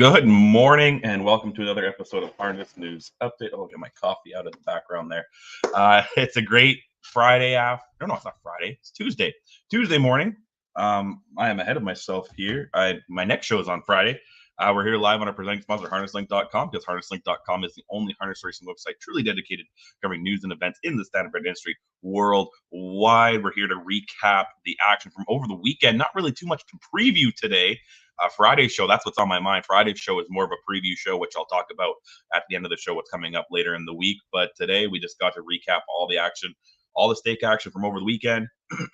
Good morning and welcome to another episode of Harness News Update. I'll get my coffee out of the background there. It's a great Friday no, it's not Friday. It's Tuesday. Tuesday morning. I am ahead of myself here. My next show is on Friday. We're here live on our presenting sponsor, harnesslink.com, because harnesslink.com is the only harness racing website truly dedicated to covering news and events in the standardbred industry worldwide. We're here to recap the action from over the weekend. Not really too much to preview today. Friday's show, that's what's on my mind. Friday's show is more of a preview show, which I'll talk about at the end of the show, what's coming up later in the week. But today we just got to recap all the action, all the stake action from over the weekend,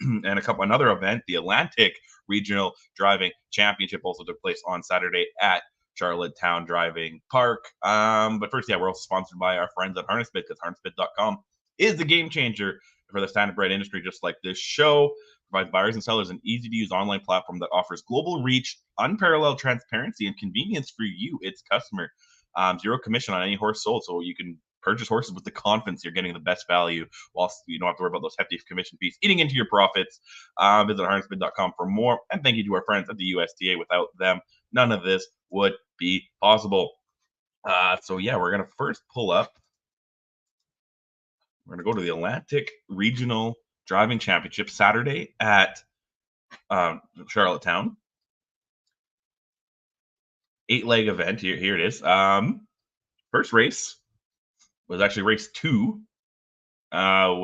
and another event. The Atlantic Regional Driving Championship also took place on Saturday at Charlottetown Driving Park. But first, we're also sponsored by our friends at HarnessBid, because harnessbid.com is the game changer for the standardbred industry, just like this show. Provides buyers and sellers an easy-to-use online platform that offers global reach, unparalleled transparency, and convenience for you, its customer. Zero commission on any horse sold, so you can purchase horses with the confidence you're getting the best value, whilst you don't have to worry about those hefty commission fees eating into your profits. Visit harnessbid.com for more, and thank you to our friends at the USTA. Without them, none of this would be possible. We're going to first pull up. We're going to go to the Atlantic Regional Driving Championship Saturday at Charlottetown. 8-leg event. Here it is. First race was actually race 2. Here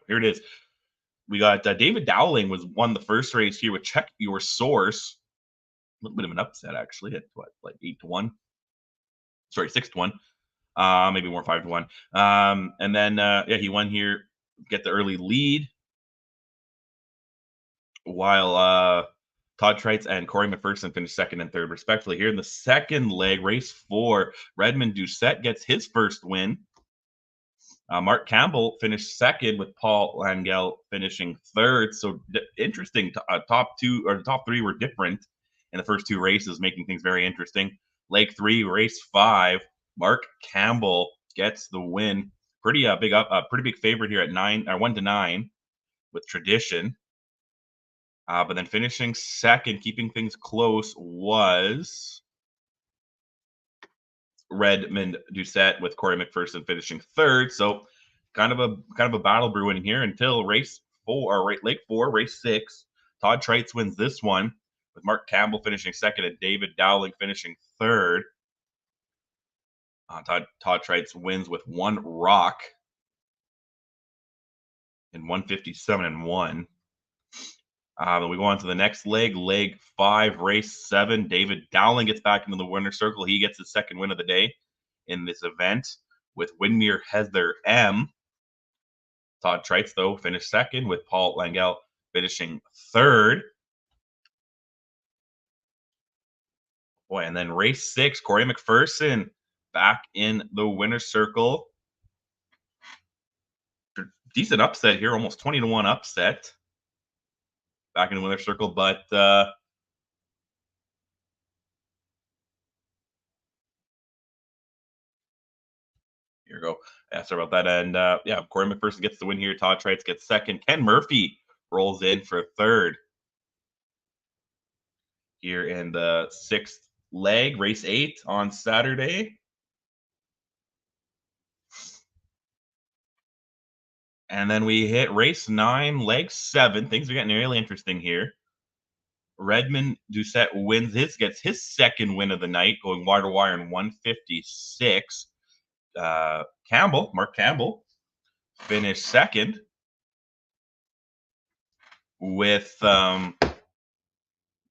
it is. We got David Dowling won the first race here with Check Your Source. A little bit of an upset, actually, at 8-1. Sorry, 6-1. Maybe more 5-1. And then he won here, get the early lead, while Todd Treitz and Corey McPherson finished second and third, respectively. Here in the second leg, race 4, Redmond Doucette gets his first win. Mark Campbell finished second, with Paul Langell finishing third. So interesting. Top 2 or the top 3 were different in the first 2 races, making things very interesting. Leg 3, race 5, Mark Campbell gets the win. Pretty big favorite here at 1-9 with Tradition. But then finishing second, keeping things close, was Redmond Doucette, with Corey McPherson finishing third. So kind of a battle brewing here until race 4, or leg 4, race 6. Todd Treitz wins this one, with Mark Campbell finishing second and David Dowling finishing third. Todd Treitz wins with 1 rock in 157-1. Then we go on to the next leg, leg 5, race 7. David Dowling gets back into the winner's circle. He gets his second win of the day in this event, with Winmere Heather M. Todd Treitz, though, finished second, with Paul Langell finishing third. And then race 6, Corey McPherson back in the winner's circle. Decent upset here, almost 20-1 upset. Back in the winner's circle, but here we go. Sorry about that. And Corey McPherson gets the win here. Todd Treitz gets second. Ken Murphy rolls in for third. Here in the 6th leg, race 8 on Saturday. And then we hit race 9, leg 7. Things are getting really interesting here. Redmond Doucette gets his second win of the night, going wire to wire in 156. Mark Campbell finished second, with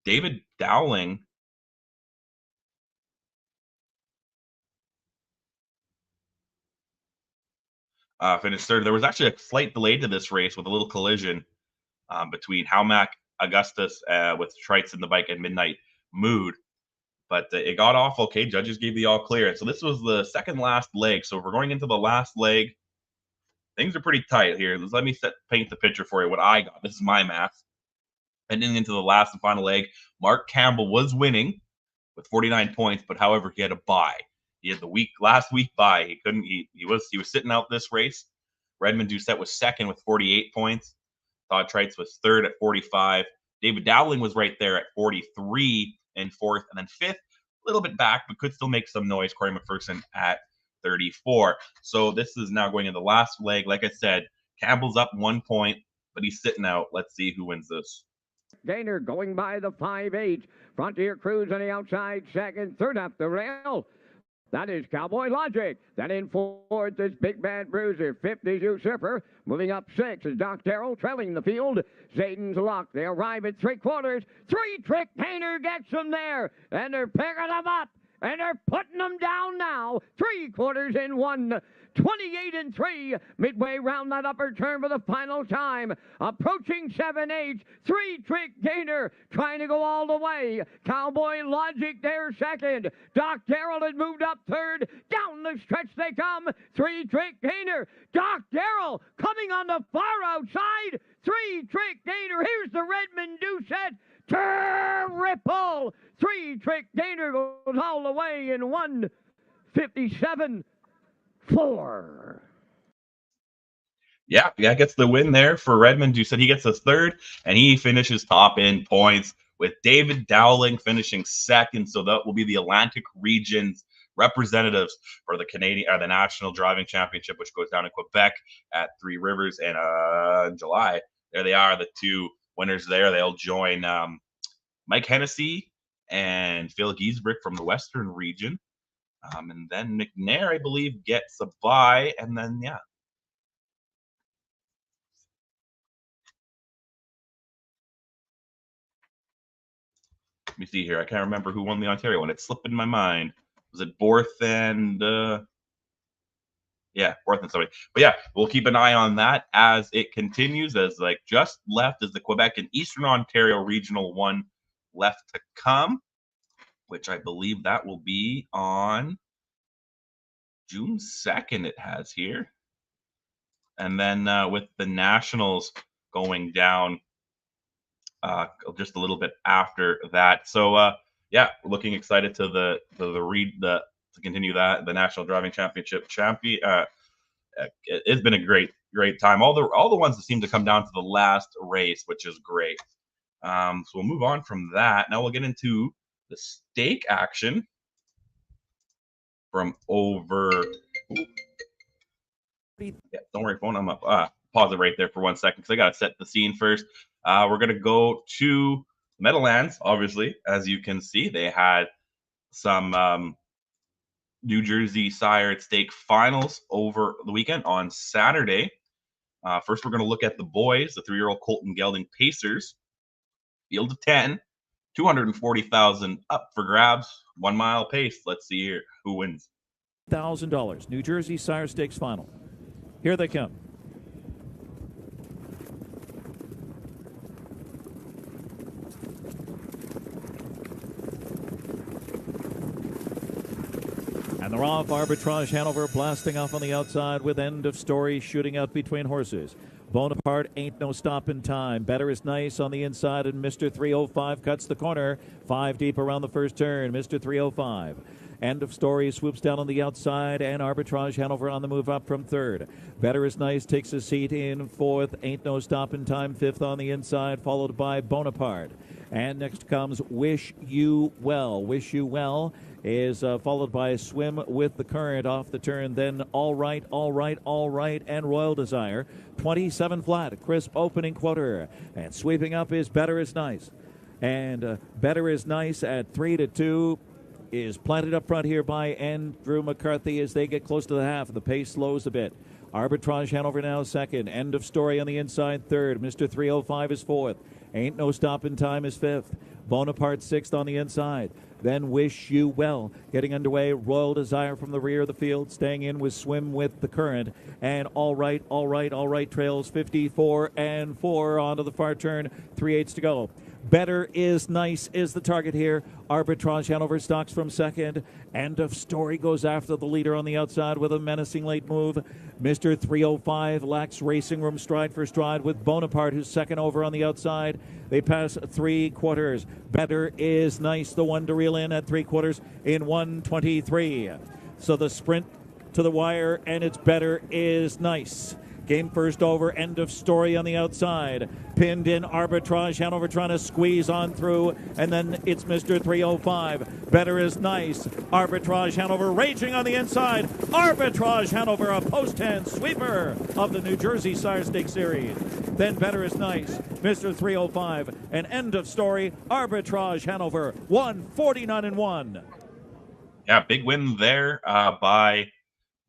David Dowling finished third. There was actually a slight delay to this race, with a little collision between Howmack Augustus with Treitz in the bike at Midnight Mood. But it got off okay. Judges gave the all clear. So this was the second last leg. So if we're going into the last leg, things are pretty tight here. Let me paint the picture for you, what I got. This is my math. Heading into the last and final leg, Mark Campbell was winning with 49 points, but however, he had a bye. He had the last week bye. He couldn't. He was sitting out this race. Redmond Doucette was second with 48 points. Todd Treitz was third at 45. David Dowling was right there at 43 and fourth, and then fifth little bit back, but could still make some noise. Corey McPherson at 34. So this is now going in the last leg. Like I said, Campbell's up 1 point, but he's sitting out. Let's see who wins this. Gainer going by the 5-8. Frontier Cruise on the outside second. Third up the rail. That is Cowboy Logic. Then in fourth is Big Bad Bruiser. Fifth is Usurper. Moving up six is Doc Darrell trailing the field. Zayden's Luck. They arrive at 3/4. Three-trick Gainer gets them there. And they're picking them up. And they're putting them down now. 3/4 in one. 28-3. Midway round that upper turn for the final time. Approaching 7-8. Three-trick Gainer trying to go all the way. Cowboy Logic there second. Doc Darrell had moved up third. Down the stretch they come. Three-trick Gainer. Doc Darrell coming on the far outside. Three-trick Gainer. Here's the Redmond Doucette. Triple. Three-trick Gainer goes all the way in 1:57.4. Yeah, gets the win there for Redmond. You said he gets his third, and he finishes top in points with David Dowling finishing second. So that will be the Atlantic region's representatives for the the National Driving Championship, which goes down in Quebec at Three Rivers in July. There they are, the two winners there. They'll join Mike Hennessy and Phil Giesbrick from the Western region. And then McNair, I believe, gets a bye. And then, yeah. Let me see here. I can't remember who won the Ontario one. It's slipping my mind. Was it Borth and yeah, Borth and somebody. But yeah, we'll keep an eye on that as it continues. As like just left is the Quebec and Eastern Ontario Regional 1 left to come, which I believe that will be on June 2nd, it has here. And then with the Nationals going down just a little bit after that. So yeah, looking excited to to continue that the National Driving Championship champion. It's been a great time. All the ones that seem to come down to the last race, which is great. So we'll move on from that. Now we'll get into the stake action from over. Yeah, don't worry, phone. I'm up. Pause it right there for 1 second because I gotta set the scene first. We're gonna go to Meadowlands. Obviously, as you can see, they had some New Jersey Sire Stake finals over the weekend on Saturday. First, we're gonna look at the boys, the 3-year-old Colton Gelding Pacers. Field of 10, 240,000 up for grabs. 1 mile pace. Let's see here who wins. $1,000. New Jersey Sire Stakes final. Here they come. And they're off. Arbitrage Hanover blasting off on the outside with End of Story shooting out between horses. Bonaparte ain't no stopping time. Better is Nice on the inside, and Mr. 305 cuts the corner. 5 deep around the first turn. Mr. 305. End of Story swoops down on the outside, and Arbitrage Hanover on the move up from third. Better is Nice takes a seat in fourth. Ain't no stopping time, fifth on the inside, followed by Bonaparte. And next comes Wish You Well. Wish You Well is followed by Swim with the Current off the turn. Then All Right, All Right, All Right, and Royal Desire. 27 flat, crisp opening quarter. And sweeping up is Better is Nice. And Better is Nice at 3-2 is planted up front here by Andrew McCarthy as they get close to the half. The pace slows a bit. Arbitrage Hanover now second. End of Story on the inside third. Mr. 305 is fourth. Ain't No Stoppin' Time is fifth. Bonaparte sixth on the inside. Then Wish You Well getting underway. Royal Desire from the rear of the field. Staying in with Swim with the Current. And All Right, All Right, All Right trails 54 and 4 onto the far turn. 3/8 to go. Better is Nice is the target here. Arbitrage Hanover stalks from second. End of Story goes after the leader on the outside with a menacing late move. Mr. 305 lacks racing room stride for stride with Bonaparte, who's second over on the outside. They pass 3/4. Better is Nice, the one to reel in at 3/4 in 1:23. So the sprint to the wire, and it's Better is Nice. Game first over, end of story on the outside. Pinned in Arbitrage, Hanover trying to squeeze on through, and then it's Mr. 305. Better is Nice. Arbitrage, Hanover raging on the inside. Arbitrage, Hanover, a post-hand sweeper of the New Jersey Sire Stakes Series. Then Better is Nice, Mr. 305, and end of story, Arbitrage, Hanover, 149-1. Yeah, big win there by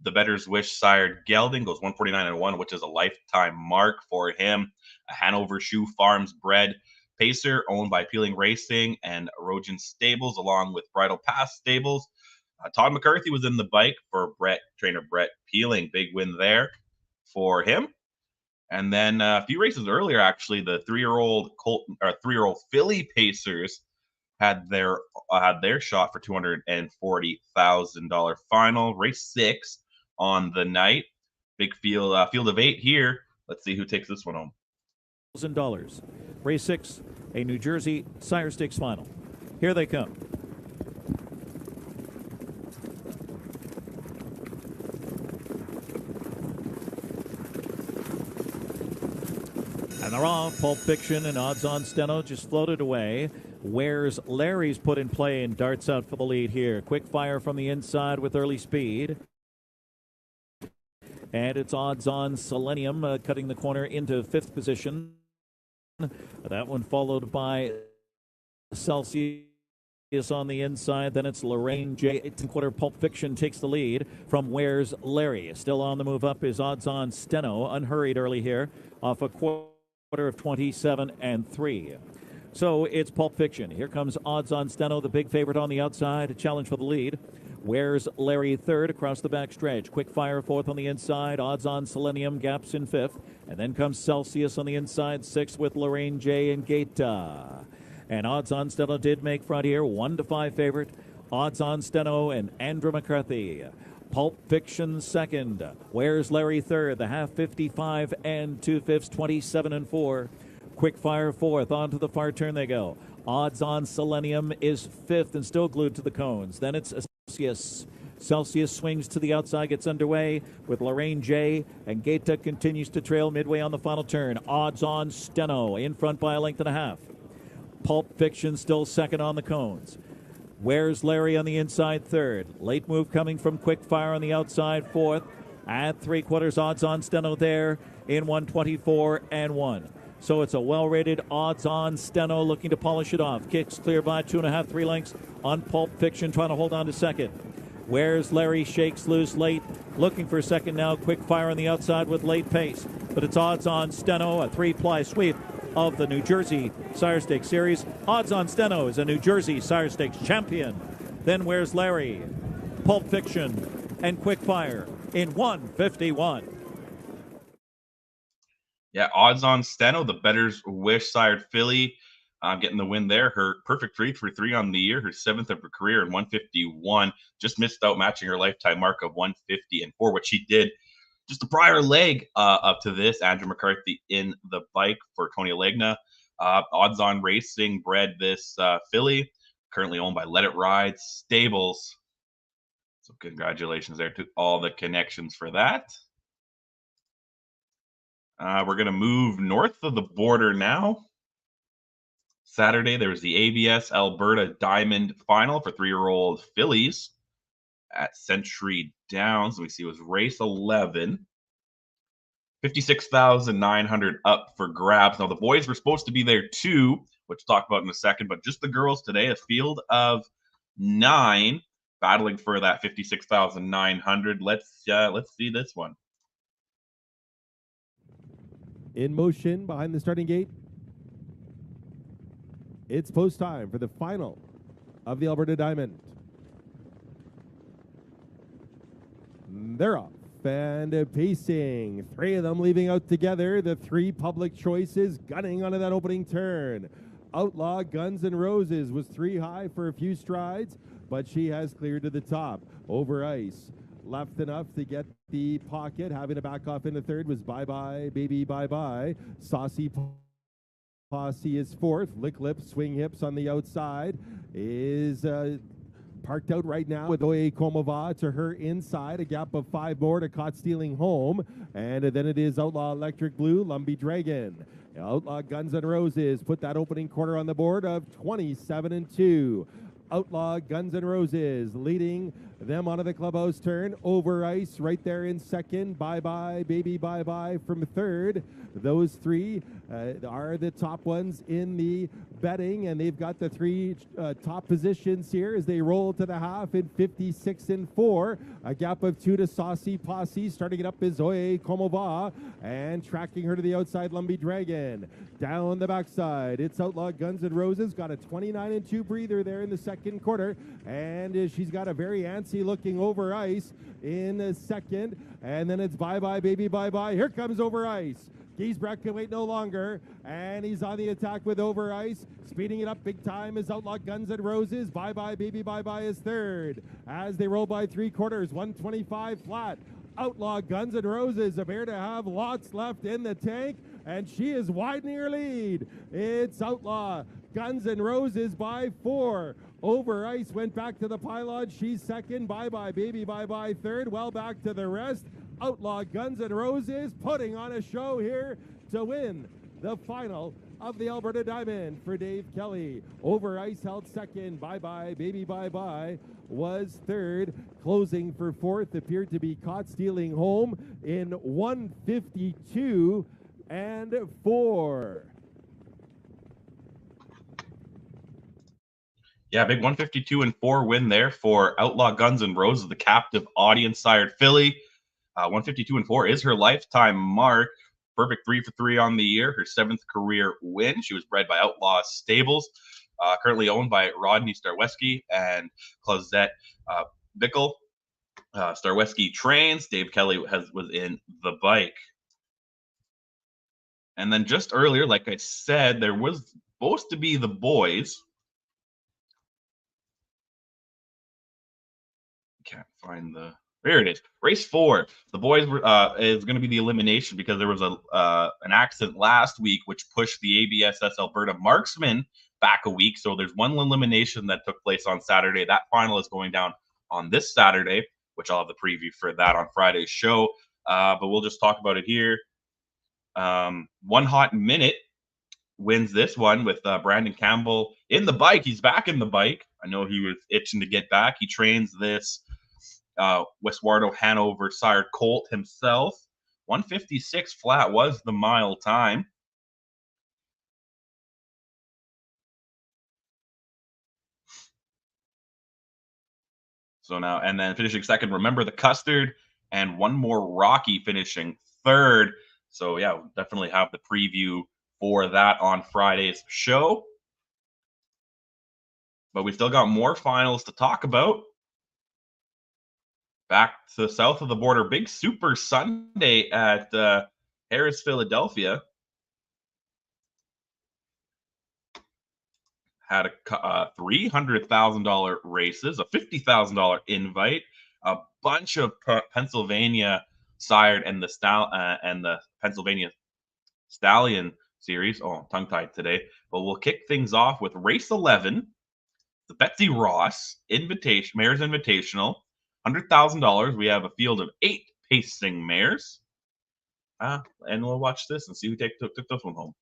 the Better's Wish sire Gelding. Goes 149-1, which is a lifetime mark for him. A Hanover Shoe Farms bred pacer owned by Peeling Racing and Rogan Stables, along with Bridle Pass Stables. Todd McCarthy was in the bike for trainer Brett Peeling. Big win there for him. And then a few races earlier, actually, the three-year-old filly pacers had their shot for $240,000 final. Race 6 on the night. Big field of 8 here. Let's see who takes this one home. $1,000. Race 6, a New Jersey Sire Stakes final. Here they come. And they're off. Pulp Fiction and Odds On Steno just floated away. Where's Larry's put in play and darts out for the lead here. Quick Fire from the inside with early speed. And it's Odds On Selenium cutting the corner into 5th position. That one followed by Celsius on the inside. Then it's Lorraine J. 18-quarter Pulp Fiction takes the lead from Where's Larry. Still on the move up is Odds On Steno. Unhurried early here off a quarter of 27-3. So it's Pulp Fiction. Here comes Odds On Steno, the big favorite on the outside. A challenge for the lead. Where's Larry third across the back stretch? Quick Fire fourth on the inside. Odds On Selenium gaps in 5th. And then comes Celsius on the inside, 6th with Lorraine J. and Gaeta. And Odds On Steno did make front here. 1-5 favorite. Odds On Steno and Andrew McCarthy. Pulp Fiction second. Where's Larry third? The half 55 and 2/5, 27-4. Quick Fire fourth. On to the far turn they go. Odds On Selenium is 5th and still glued to the cones. Then it's Celsius. Celsius swings to the outside, gets underway with Lorraine J. And Gaeta continues to trail midway on the final turn. Odds On Steno in front by a length and a half. Pulp Fiction still second on the cones. Where's Larry on the inside third? Late move coming from Quick Fire on the outside fourth. At 3/4, Odds On Steno there in 124-1. So it's a well-rated Odds On Steno looking to polish it off. Kicks clear by 2.5, 3 lengths on Pulp Fiction, trying to hold on to second. Where's Larry shakes loose late, looking for second now. Quick Fire on the outside with late pace. But it's Odds On Steno, a 3-ply sweep of the New Jersey Sire Stakes Series. Odds On Steno is a New Jersey Sire Stakes champion. Then Where's Larry, Pulp Fiction, and Quick Fire in 151. Yeah, Odds On Steno, the Better's Wish sired filly, getting the win there. Her perfect 3-for-3 on the year, her 7th of her career in 151. Just missed out matching her lifetime mark of 150-4, which she did just the prior leg up to this. Andrew McCarthy in the bike for Tony Alegna. Odds On Racing bred this filly, currently owned by Let It Ride Stables. So congratulations there to all the connections for that. We're going to move north of the border now. Saturday, there was the ABS Alberta Diamond Final for 3-year-old fillies at Century Downs. We see it was race 11. 56,900 up for grabs. Now, the boys were supposed to be there too, which we'll talk about in a second, but just the girls today, a field of 9 battling for that 56,900. Let's see this one. In motion behind the starting gate. It's post time for the final of the Alberta Diamond. They're off and pacing. 3 of them leaving out together. The 3 public choices gunning onto that opening turn. Outlaw Guns N' Roses was 3 high for a few strides, but she has cleared to the top. Over ice. Left enough to get the pocket. Having to back off in the third was Bye Bye Baby Bye Bye. Saucy Posse is 4th. Lick Lips, Swing Hips on the outside is parked out right now with Oye Komova to her inside, a gap of 5 more to Caught Stealing Home. And then it is Outlaw Electric Blue, Lumbee Dragon. Outlaw Guns N' Roses put that opening quarter on the board of 27-2. Outlaw Guns N' Roses leading them onto the clubhouse turn. Over Ice right there in second. Bye Bye Baby Bye Bye from third. Those three are the top ones in the betting, and they've got the 3 top positions here as they roll to the half in 56-4. A gap of 2 to Saucy Posse. Starting it up is Oye Komova, and tracking her to the outside, Lumbee Dragon. Down the backside, it's Outlaw Guns N' Roses. Got a 29-2 breather there in the second quarter, and she's got a very antsy looking Over Ice in the second, and then it's Bye Bye Baby Bye Bye. Here comes Over Ice. Giesbrecht can wait no longer, and he's on the attack with Over Ice. Speeding it up big time is Outlaw Guns N' Roses. Bye Bye Baby Bye Bye is third. As they roll by 3 quarters, 125 flat. Outlaw Guns N' Roses appear to have lots left in the tank, and she is widening her lead. It's Outlaw Guns N' Roses by 4. Over Ice went back to the pylon. She's second. Bye Bye Baby Bye Bye third. Well back to the rest. Outlaw Guns N' Roses putting on a show here to win the final of the Alberta Diamond for Dave Kelly. Over Ice held second. Bye Bye Baby Bye Bye was third. Closing for fourth appeared to be Caught Stealing Home in 152-4. Yeah, big 152-4 win there for Outlaw Guns N' Roses, the captive audience-sired filly. 152-4 is her lifetime mark. Perfect 3 for 3 on the year. Her 7th career win. She was bred by Outlaw Stables, currently owned by Rodney Starweski and Clausette Bickel. Starweski trains. Dave Kelly was in the bike. And then just earlier, like I said, there was supposed to be the boys. Can't find the... There it is. Race 4. The boys were is going to be the elimination because there was an accident last week which pushed the ABSS Alberta Marksman back a week. So there's one elimination that took place on Saturday. That final is going down on this Saturday, which I'll have the preview for that on Friday's show. But we'll just talk about it here. One Hot Minute wins this one with Brandon Campbell in the bike. He's back in the bike. I know he was itching to get back. He trains this Westwardo Hanover sired colt himself. 156 flat was the mile time. So now, and then finishing second, Remember the Custard, and one more Rocky finishing third. So yeah, we'll definitely have the preview for that on Friday's show. But we still got more finals to talk about. Back to the south of the border, big Super Sunday at Harris, Philadelphia. Had a $300,000 races, a $50,000 invite, a bunch of Pennsylvania sired and the Pennsylvania Stallion series. Oh, tongue-tied today. But we'll kick things off with race 11, the Betsy Ross Mares Invitational. $100,000. We have a field of 8 pacing mares. And we'll watch this and see who took this one home.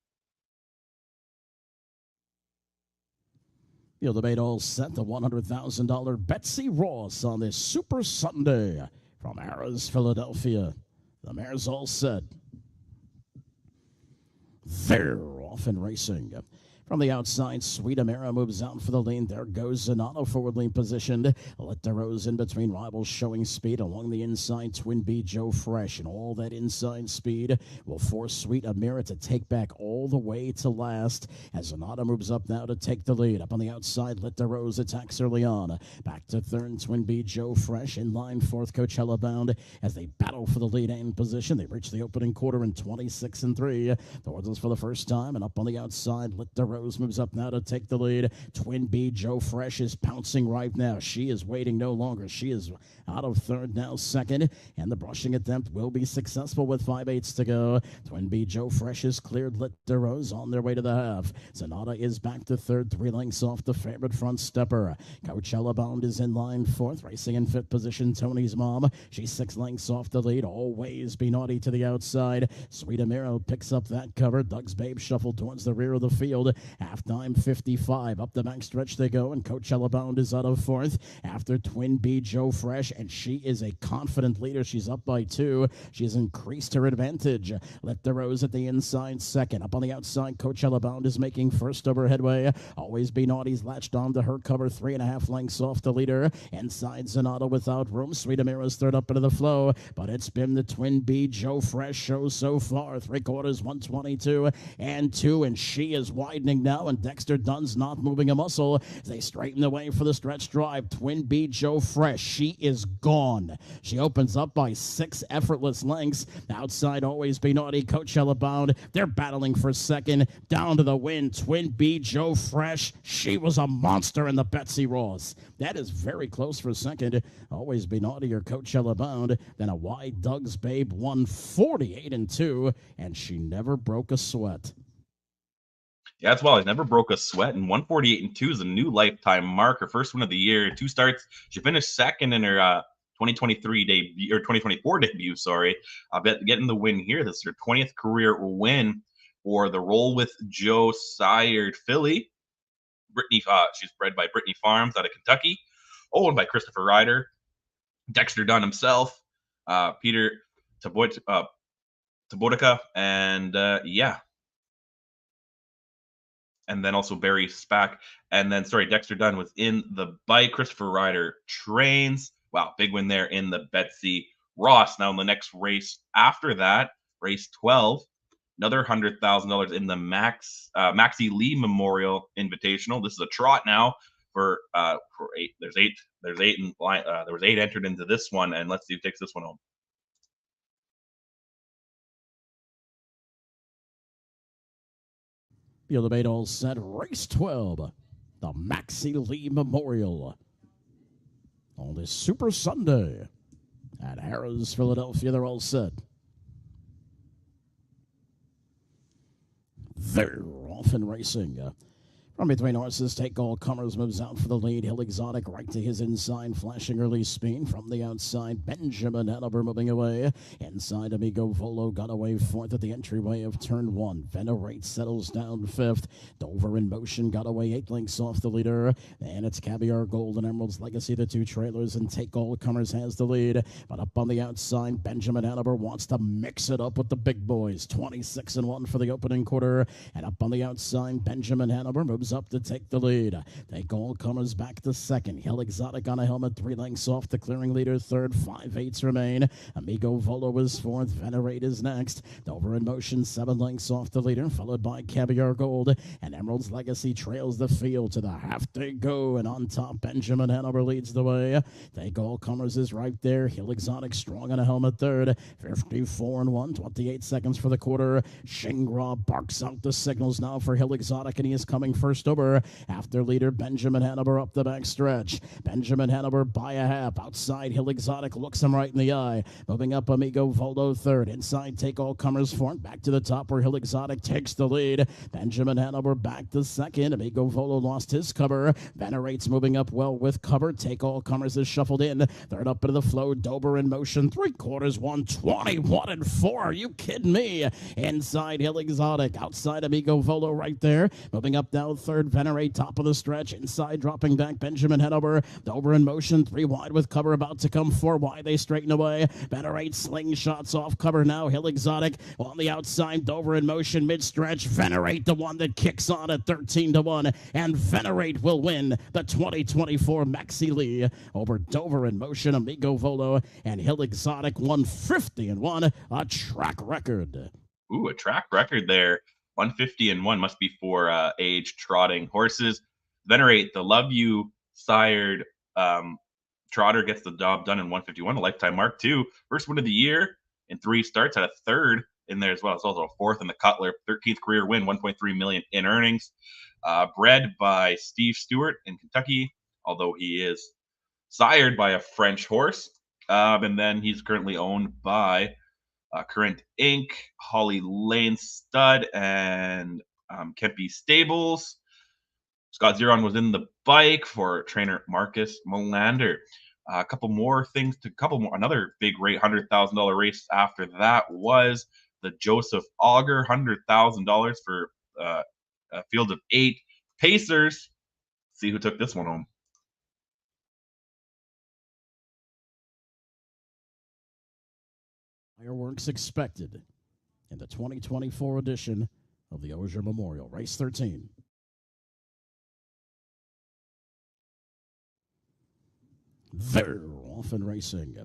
Field of 8 all set. The $100,000 Betsy Ross on this Super Sunday from Harris, Philadelphia. The mares all set. They're off and racing. From the outside, Sweet Amera moves out for the lead. There goes Zanotto forward lean positioned. Let the Rose in between rivals showing speed. Along the inside, Twin B Joe Fresh. And all that inside speed will force Sweet Amera to take back all the way to last. As Zanotto moves up now to take the lead. Up on the outside, Let the Rose attacks early on. Back to third, Twin B Joe Fresh. In line, fourth, Coachella Bound. As they battle for the lead and position, they reach the opening quarter in 26-3. The Wardens for the first time. And up on the outside, Let the Rose Rose moves up now to take the lead. Twin B, Joe Fresh, is pouncing right now. She is waiting no longer. She is out of third, now second, and the brushing attempt will be successful with 5/8 to go. Twin B, Joe Fresh is cleared. Litter Rose on their way to the half. Sonata is back to third, 3 lengths off the favorite front stepper. Coachella Bound is in line fourth, racing in fifth position. Tony's mom, she's 6 lengths off the lead. Always Be Naughty to the outside. Sweet Amiro picks up that cover. Doug's Babe shuffled towards the rear of the field. Halftime 55. Up the back stretch they go, and Coachella Bound is out of fourth after Twin B, Joe Fresh, and she is a confident leader. She's up by 2. She has increased her advantage. Let the Rose at the inside second. Up on the outside, Coachella Bound is making first over headway. Always Be Naughty's latched on to her cover, 3.5 lengths off the leader. Inside Zanata without room. Sweet Amira's third up into the flow, but it's been the Twin B, Joe Fresh show so far. 3/4, 122 and 2, and she is widening now, and Dexter Dunn's not moving a muscle as they straighten away for the stretch drive. Twin B, Joe Fresh, she is gone. She opens up by 6 effortless lengths. Outside, Always Be Naughty, Coachella Bound. They're battling for second. Down to the win, Twin B, Joe Fresh. She was a monster in the Betsy Ross. That is very close for second. Always Be Naughty or Coachella Bound. Then a wide Doug's Babe, 148 and 2, and she never broke a sweat. Yeah, that's well. He never broke a sweat, and 148 and 2 is a new lifetime mark. Her first win of the year, 2 starts. She finished second in her 2023 debut or 2024 debut. Sorry, getting the win here. This is her 20th career win for the Roll with Joe sired filly. Brittany, she's bred by Brittany Farms out of Kentucky, owned by Christopher Ryder, Dexter Dunn himself, Peter Tabotica, and yeah. And then also Barry Spack. And then, Dexter Dunn was in the bike. Christopher Ryder trains. Wow, big win there in the Betsy Ross. Now in the next race after that, race 12, another $100,000 in the Maxie Lee Memorial Invitational. This is a trot now for 8. There's 8 in line. There was 8 entered into this one, and let's see who takes this one home. Field debate all set. Race 12, the Maxie Lee Memorial on this Super Sunday at Harrah's, Philadelphia. They're all set. They're off and racing. From between horses, Take All Comers moves out for the lead. Hill Exotic right to his inside, flashing early speed. From the outside, Benjamin Hanover moving away. Inside, Amigo Volo got away fourth at the entryway of turn 1. Venerate settles down fifth. Dover in Motion got away 8 lengths off the leader. And it's Caviar Gold and Emerald's Legacy, the 2 trailers, and Take All Comers has the lead. But up on the outside, Benjamin Hanover wants to mix it up with the big boys. 26 and 1 for the opening quarter. And up on the outside, Benjamin Hanover moves up to take the lead. Take All Comers back to second. Hill Exotic on a helmet, 3 lengths off the clearing leader. Third, 5/8 remain. Amigo Volo is fourth. Venerate is next. Dover in Motion, 7 lengths off the leader, followed by Caviar Gold. And Emerald's Legacy trails the field to the half they go. And on top, Benjamin Hanover leads the way. Take All Comers is right there. Hill Exotic strong on a helmet third. 54 and 1, 28 seconds for the quarter. Shingra barks out the signals now for Hill Exotic, and he is coming first over after leader Benjamin Hanover up the back stretch. Benjamin Hanover by a half. Outside, Hill Exotic looks him right in the eye. Moving up, Amigo Voldo third. Inside, Take All Comers fourth. Back to the top where Hill Exotic takes the lead. Benjamin Hanover back to second. Amigo Volo lost his cover. Venerate's moving up well with cover. Take All Comers is shuffled in. Third up into the flow. Dober in Motion. 3/4, 121 and 4. Are you kidding me? Inside, Hill Exotic. Outside, Amigo Volo right there. Moving up now, third, Venerate, top of the stretch. Inside, dropping back, Benjamin Hanover. Dober in Motion, 3 wide with cover, about to come 4 wide. They straighten away. Venerate slingshots off cover now. Hill Exotic on the outside. Dober in Motion, mid-stretch. Venerate, the one that kicks on at 13 to 1. And Venerate will win the 2024 Maxie Lee over Dover in Motion, Amigo Volo, and Hill Exotic, 150 and 1. A track record. Ooh, a track record there. 150 and 1 must be for age trotting horses. Venerate, the Love You sired trotter, gets the job done in 151, a lifetime mark too. First win of the year in 3 starts, had a third in there as well. It's also a fourth in the Cutler, 13th career win, 1.3 million in earnings. Bred by Steve Stewart in Kentucky, although he is sired by a French horse. And then he's currently owned by Current Inc., Holly Lane Stud, and Kempe Stables. Scott Zeron was in the bike for trainer Marcus Molander. A couple more things another big rate, $100,000 race after that was the Joseph Auger, $100,000 for a field of 8 Pacers. See who took this one home. Fireworks expected in the 2024 edition of the Osier Memorial, race 13. Very often racing.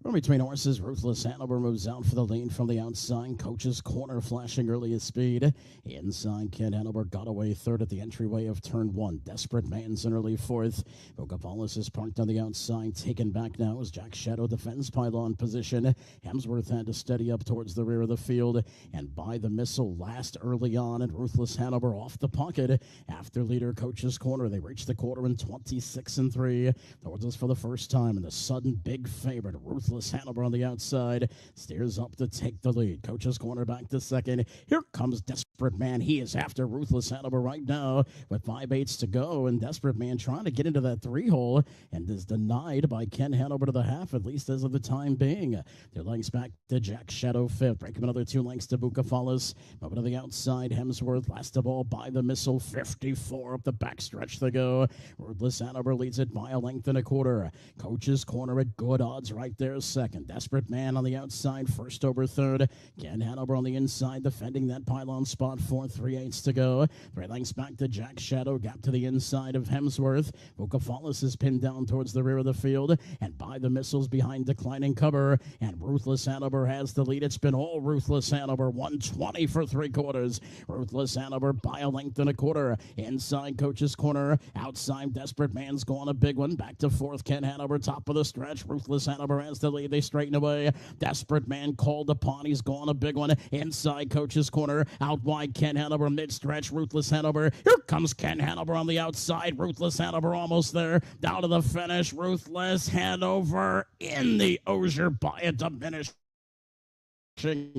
From between horses, Ruthless Hanover moves out for the lead from the outside. Coach's corner flashing early at speed. Inside, Ken Hanover got away third at the entryway of turn 1. Desperate Man's in early fourth. Vocapolis is parked on the outside. Taken back now as Jack Shadow defends pylon position. Hemsworth had to steady up towards the rear of the field. And by the missile last early on, and Ruthless Hanover off the pocket. After leader Coach's corner, they reached the quarter in 26-3. Towards us for the first time, and the sudden big favorite, Ruthless Hanover on the outside, steers up to take the lead. Coach's corner back to second. Here comes Desperate Man. He is after Ruthless Hanover right now with 5/8 to go, and Desperate Man trying to get into that 3-hole and is denied by Ken Hanover to the half, at least as of the time being. Their lengths back to Jack Shadow fifth. Break him another 2 lengths to Bucafalis. Moving to the outside, Hemsworth last of all by the missile. 54 up the backstretch to go. Ruthless Hanover leads it by a length and a quarter. Coach's corner at good odds right there. Second. Desperate Man on the outside, first over third. Ken Hanover on the inside, defending that pylon spot, 4 3/8 to go. 3 lengths back to Jack Shadow, gap to the inside of Hemsworth. Vocafalis is pinned down towards the rear of the field, and by the missiles behind declining cover, and Ruthless Hanover has the lead. It's been all Ruthless Hanover, 120 for 3/4. Ruthless Hanover by a length and a quarter. Inside Coach's corner, outside Desperate Man's going a big one. Back to fourth, Ken Hanover, top of the stretch. Ruthless Hanover has the lead. They straighten away. Desperate Man called upon. He's gone a big one. Inside Coach's corner. Out wide Ken Hanover mid-stretch. Ruthless Hanover. Here comes Ken Hanover on the outside. Ruthless Hanover almost there. Down to the finish. Ruthless Hanover in the Osier by a diminishing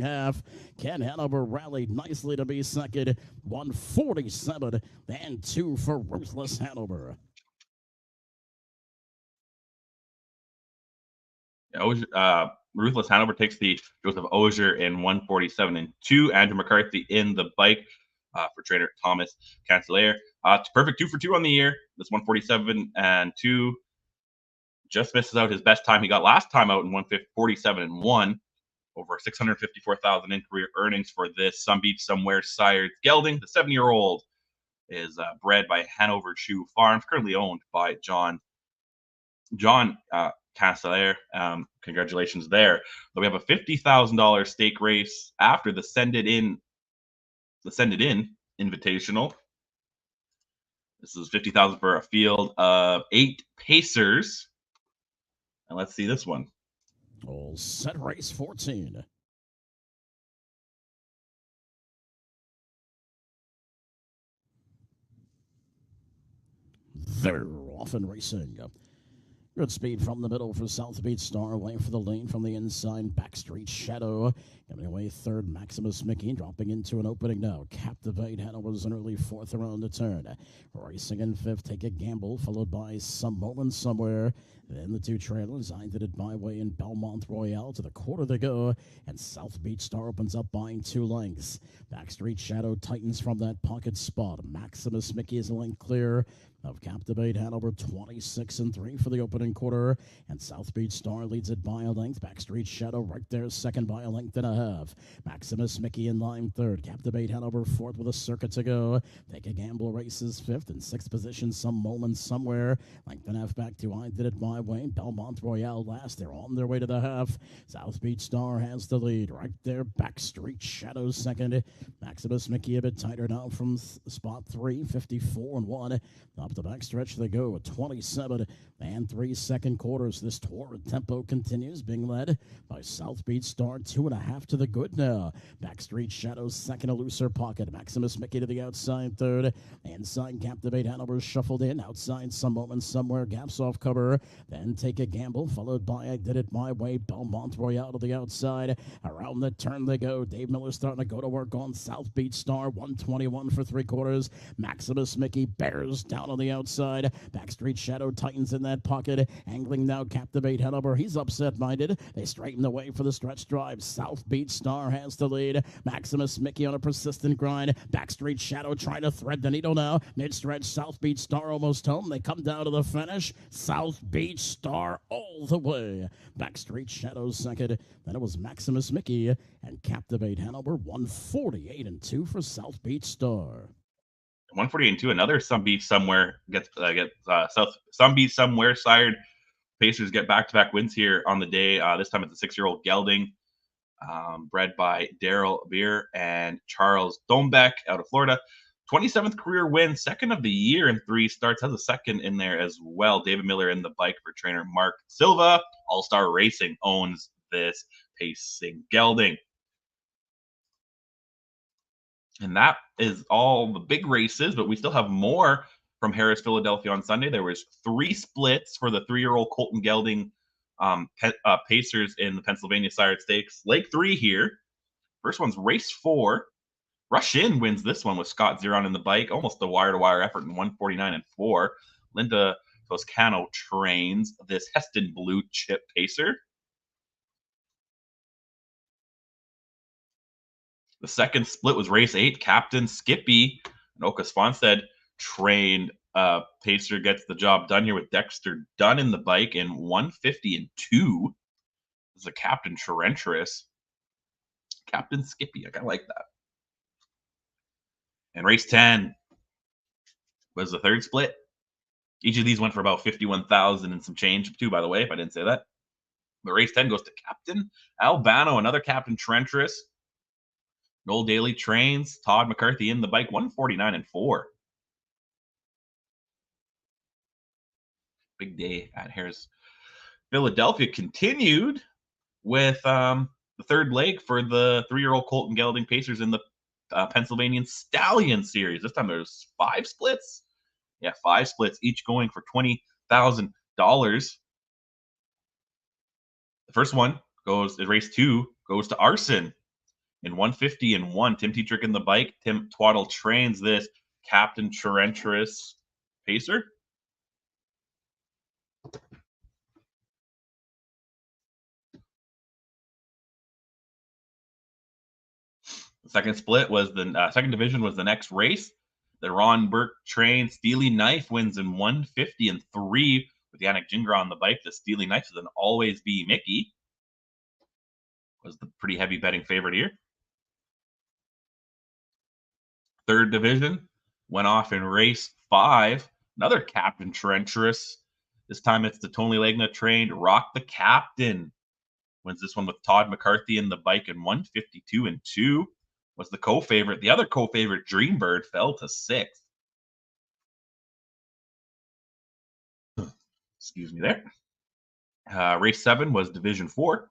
half. Ken Hanover rallied nicely to be second. 147-2 for Ruthless Hanover. Ruthless Hanover takes the Joseph Osier in 147-2. Andrew McCarthy in the bike for trainer Thomas Cancellaire. It's perfect 2 for 2 on the year. This 147-2 just misses out his best time he got last time out in 147-1. Over 654,000 in career earnings for this Some Beach Somewhere sired gelding. The 7-year-old is bred by Hanover Shoe Farms, currently owned by John Cancellaire. Congratulations there. But we have a $50,000 stake race after the Send It In Invitational. This is $50,000 for a field of 8 Pacers. And let's see this one. All set, race 14. They're often racing. Good speed from the middle for South Beach Star. Away for the lane from the inside. Backstreet Shadow. Coming away third, Maximus Mickey. Dropping into an opening now. Captivate Hanover's an early fourth around the turn. Racing in fifth, Take a Gamble. Followed by Some Moment Somewhere. Then the 2 trailers. I Did It My Way and Belmont Royale to the quarter to go. And South Beach Star opens up by 2 lengths. Backstreet Shadow tightens from that pocket spot. Maximus Mickey is a length clear of Captivate Hanover, 26-3 for the opening quarter, and South Beach Star leads it by a length. Backstreet Shadow right there, second by a length and a half. Maximus Mickey in line third. Captivate Hanover fourth with a circuit to go. Take a Gamble races fifth. In sixth position, Some Moment Somewhere. Length and a half back to I Did It My Way. Belmont Royale last. They're on their way to the half. South Beach Star has the lead right there. Backstreet Shadow second. Maximus Mickey a bit tighter now from spot 3, 54-1. Up Up the backstretch they go, 27 and 3 second quarters. This torrid tempo continues, being led by South Beach Star, 2.5 to the good now. Backstreet Shadows, second, a looser pocket. Maximus Mickey to the outside, third. Inside, Captivate Hanover shuffled in. Outside, Some Moment Somewhere, gaps off cover. Then Take a Gamble, followed by I Did It My Way. Belmont Royale to the outside. Around the turn they go. Dave Miller starting to go to work on South Beach Star, 121 for 3 quarters. Maximus Mickey bears down on the outside. Backstreet Shadow tightens in that pocket. Angling now, Captivate Hanover. He's upset-minded. They straighten away for the stretch drive. South Beach Star has the lead. Maximus Mickey on a persistent grind. Backstreet Shadow trying to thread the needle now. Mid-stretch, South Beach Star almost home. They come down to the finish. South Beach Star all the way. Backstreet Shadow second. Then it was Maximus Mickey and Captivate Hanover, 148 and 2 for South Beach Star. 148 and 2. Another Some Beach Somewhere gets Some Beach Somewhere sired. Pacers get back-to-back wins here on the day. This time it's a 6-year-old gelding, bred by Daryl Beer and Charles Dombeck out of Florida. 27th career win, second of the year in 3 starts. Has a second in there as well. David Miller in the bike for trainer Mark Silva. All-Star Racing owns this pacing gelding. And that is all the big races, but we still have more from Harris, Philadelphia on Sunday. There was 3 splits for the 3-year-old Colton Gelding Pacers in the Pennsylvania Sired Stakes. Leg 3 here. First one's race 4. Rush In wins this one with Scott Zeron in the bike. Almost a wire-to-wire effort in 149 and 4. Linda Toscano trains this Heston Blue Chip Pacer. The second split was race 8. Captain Skippy and Oka Svanstead trained Pacer gets the job done here with Dexter Dunn in the bike in 150 and 2. This is a Captain Trencherous. Captain Skippy. I kind of like that. And race 10 was the third split. Each of these went for about 51,000 and some change too, by the way, if I didn't say that. But race 10 goes to Captain Albano, another Captain Trencherous. Noel Daly trains. Todd McCarthy in the bike, 149 and 4. Big day at Harris. Philadelphia continued with the third leg for the 3-year-old Colton Gelding Pacers in the Pennsylvania Stallion Series. This time there's 5 splits. Yeah, 5 splits, each going for $20,000. The first one goes, race 2 goes to Arson in 150 and 1. Tim Tetrick in the bike. Tim Twaddle trains this Captain Trencherous Pacer. The second split was the second division was the next race. The Ron Burke trained Steely Knife wins in 150 and 3 with Yannick Gingras on the bike. The Steely Knife is an Always Be Mickey. Was the pretty heavy betting favorite here. Third division went off in race 5. Another Captain Trencherous. This time it's the Tony Legna trained Rock the Captain. Wins this one with Todd McCarthy in the bike in 152 and 2. Was the co-favorite. The other co-favorite, Dreambird, fell to 6th. Excuse me there. Race 7 was Division 4.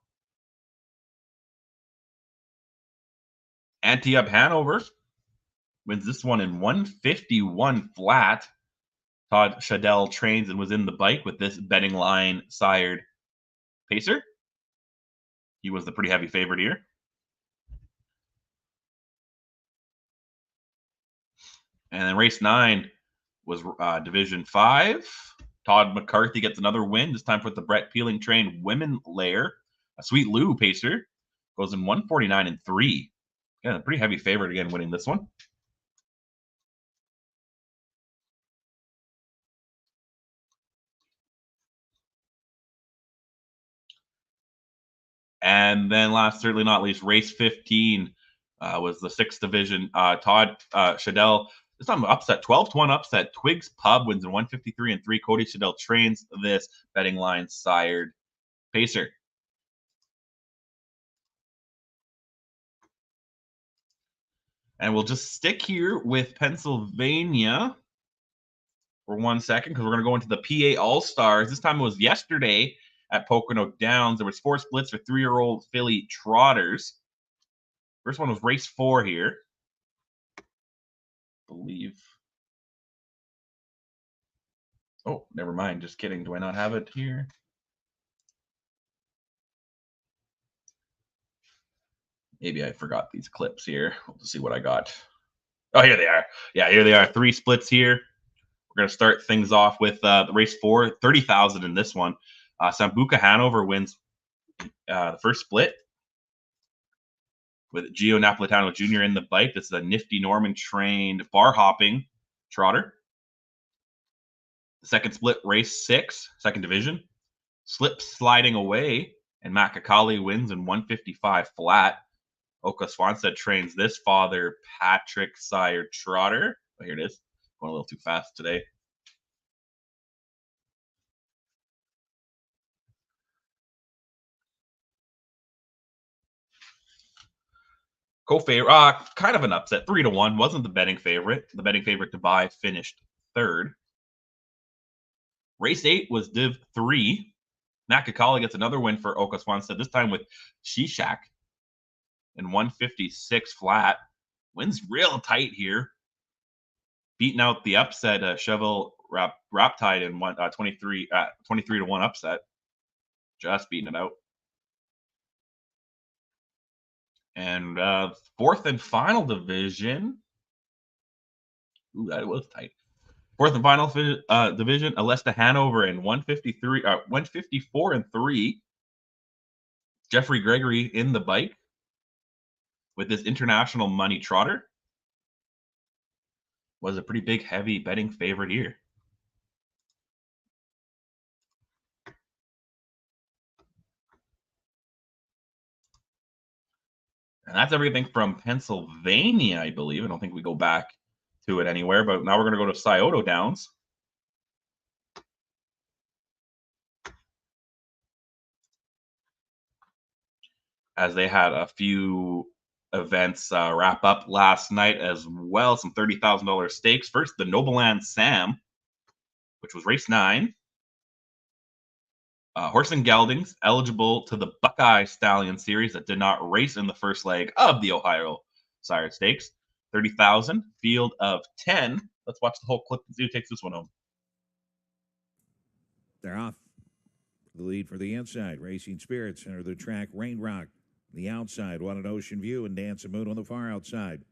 Antioch Hanover wins this one in 151 flat. Todd Shadell trains and was in the bike with this betting line sired Pacer. He was the pretty heavy favorite here. And then race 9 was Division 5. Todd McCarthy gets another win, this time with the Brett Peeling trained Women Layer. A Sweet Lou Pacer goes in 149 and 3. Again, a pretty heavy favorite again winning this one. And then last, certainly not least, race 15 was the 6th division. Todd Shadell, this time upset, 12-1 upset. Twigs Pub wins in 153 and 3. Cody Shadell trains this betting line sired Pacer. And we'll just stick here with Pennsylvania. for 1 second because we're going to go into the PA All-Stars. This time it was yesterday at Pocono Downs. There was 4 splits for 3-year-old filly trotters. First one was race 4 here. I believe. Oh, never mind. Just kidding. Do I not have it here? Maybe I forgot these clips here. We'll see what I got. Oh, here they are. Yeah, here they are. 3 splits here. We're going to start things off with the race 4, 30,000 in this one. Sambuca Hanover wins the first split with Gio Napolitano Jr. in the bike. This is a nifty Norman-trained bar-hopping trotter. The second split, race 6, second division. Slip sliding away, and Makakali wins in 155 flat. Oka Swanstead trains this father, Patrick Sire Trotter. Oh, here it is. Going a little too fast today. Co-favorite, kind of an upset, 3-1. Wasn't the betting favorite. The betting favorite to buy finished 3rd. Race 8 was Div 3. Makakali gets another win for Oka Swanstead, this time with Shishak in 156 flat. Wins real tight here. Beating out the upset, Cheval Raptide in 23-1 upset. Just beating it out. And 4th and final division. Ooh, that was tight. 4th and final division, Alesta Hanover in 154-3. Jeffrey Gregory in the bike with this international money trotter. Was a pretty big, heavy betting favorite here. And that's everything from Pennsylvania, I believe. I don't think we go back to it anywhere, but now we're going to go to Scioto Downs. As they had a few events wrap up last night as well, some $30,000 stakes. First, the Nobleland Sam, which was race 9. Horse and Geldings eligible to the Buckeye Stallion Series that did not race in the first leg of the Ohio Sire Stakes. 30,000, field of 10. Let's watch the whole clip and see who takes this one home. They're off. The lead for the inside, Racing Spirit, center of the track, Rain Rock. The outside, What an Ocean View, and Dance and Moon on the far outside.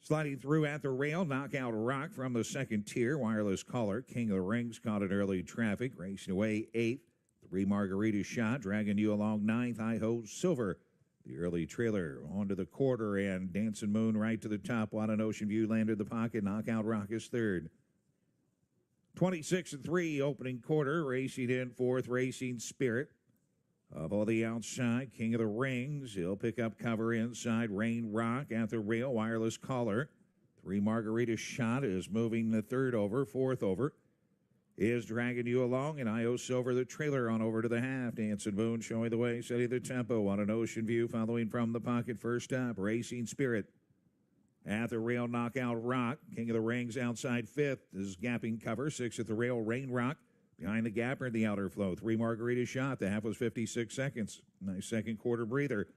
Sliding through at the rail, Knockout Rock from the second tier. Wireless Caller, King of the Rings, caught in early traffic. Racing away 8th. 3 Margarita Shot, dragging you along 9th. Hi-Ho Silver, the early trailer, onto the quarter, and Dancing Moon right to the top. What an Ocean View landed the pocket. Knockout Rock is 3rd. 26-3 opening quarter. Racing in 4th, Racing Spirit. Up on the outside, King of the Rings. He'll pick up cover inside. Rain Rock at the rail. Wireless Caller. 3 Margarita Shot is moving the 3rd over. 4th over is dragging you along. And I.O. Silver, the trailer, on over to the half. Dancing Moon showing the way, setting the tempo on an Ocean View. Following from the pocket first up, Racing Spirit. At the rail, Knockout Rock. King of the Rings outside 5th. This is gapping cover. 6th at the rail, Rain Rock. Behind the gapper in the outer flow. 3 Margarita Shot. The half was 56 seconds. Nice second quarter breather.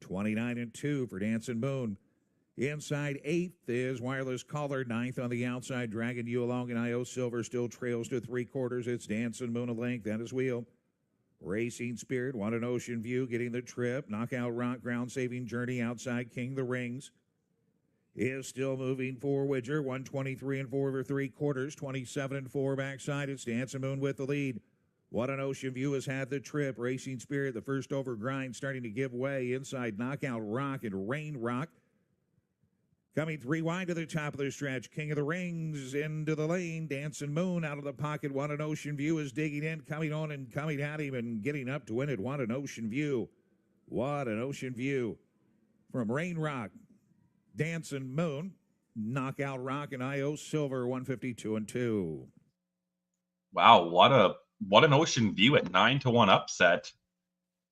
29-2 for Dancing Moon. Inside 8th is Wireless Caller. 9th on the outside, dragging you along. And I.O. Silver still trails to 3/4. It's Dancing Moon a length. That is wheel. Racing Spirit. What an Ocean View getting the trip. Knockout Rock. Ground saving journey outside. King of the Rings is still moving for Widger. 123-4 over 3/4. 27-4 backside. It's Dancing Moon with the lead. What an Ocean View has had the trip. Racing Spirit, the first over grind, starting to give way. Inside, Knockout Rock and Rain Rock. Coming 3 wide to the top of the stretch. King of the Rings into the lane. Dancing Moon out of the pocket. What an Ocean View is digging in, coming on and coming at him and getting up to win it. What an Ocean View. What an Ocean View. From Rain Rock, Dancing Moon, Knockout Rock, and I.O. Silver, 152-2. Wow, what an Ocean View at 9-1 upset.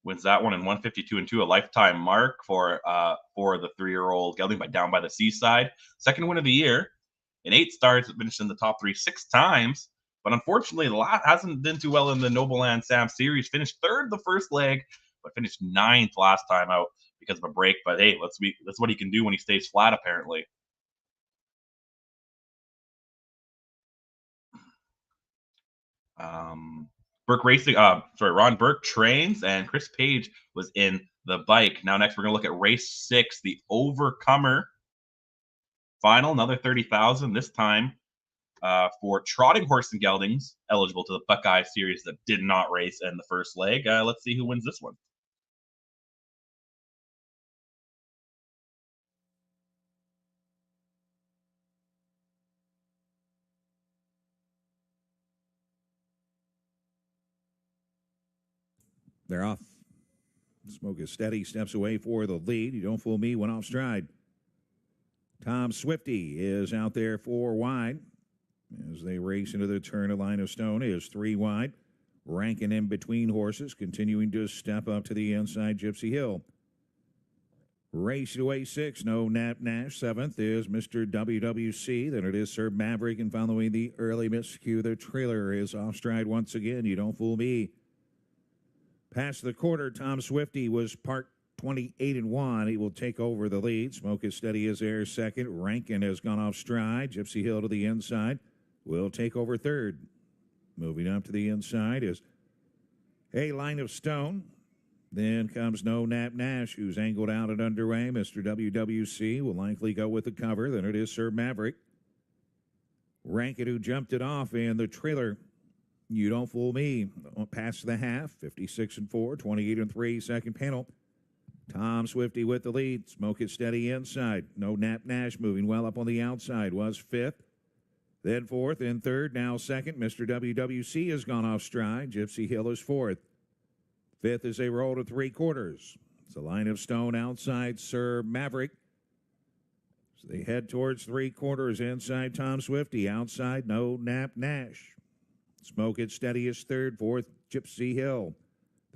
Wins that one in 152-2, a lifetime mark for the 3-year-old Gelding down by the seaside. Second win of the year. in 8 starts. It finished in the top 3 6 times. But unfortunately, the lot hasn't done too well in the Nobleland Sam series. Finished third the first leg, but finished 9th last time out because of a break. But hey, that's what he can do when he stays flat, apparently. Burke Racing, Ron Burke trains, and Chris Page was in the bike. Now, next, we're going to look at race 6, the Overcomer final, another 30,000, this time for trotting horse and geldings, eligible to the Buckeye Series that did not race in the first leg. Let's see who wins this one. They're off. Smoke is steady, steps away for the lead. You don't fool me, went off stride. Tom Swifty is out there 4 wide. As they race into the turn, a line of stone is 3 wide. Ranking in between horses, continuing to step up to the inside, Gypsy Hill. Race to A6, no Nap Nash. 7th is Mr. WWC. Then it is Sir Maverick, and following the early miscue, the trailer is off stride once again. You don't fool me. Past the quarter, Tom Swifty was parked 28-1. He will take over the lead. Smoke is steady as air second. Rankin has gone off stride. Gypsy Hill to the inside will take over third. Moving up to the inside is a line of stone. Then comes No Nap Nash, who's angled out and underway. Mr. WWC will likely go with the cover. Then it is Sir Maverick. Rankin, who jumped it off, and the trailer. You don't fool me. Past the half, 56-4, 28-3, second panel. Tom Swifty with the lead. Smoke is steady inside. No Nap Nash moving well up on the outside. Was 5th. Then 4th and 3rd. Now 2nd. Mr. WWC has gone off stride. Gypsy Hill is 4th. 5th is a roll to 3/4. It's a line of stone outside Sir Maverick. So they head towards 3/4 inside Tom Swifty. Outside, No Nap Nash. Smoke it steady is 3rd, 4th, Gypsy Hill.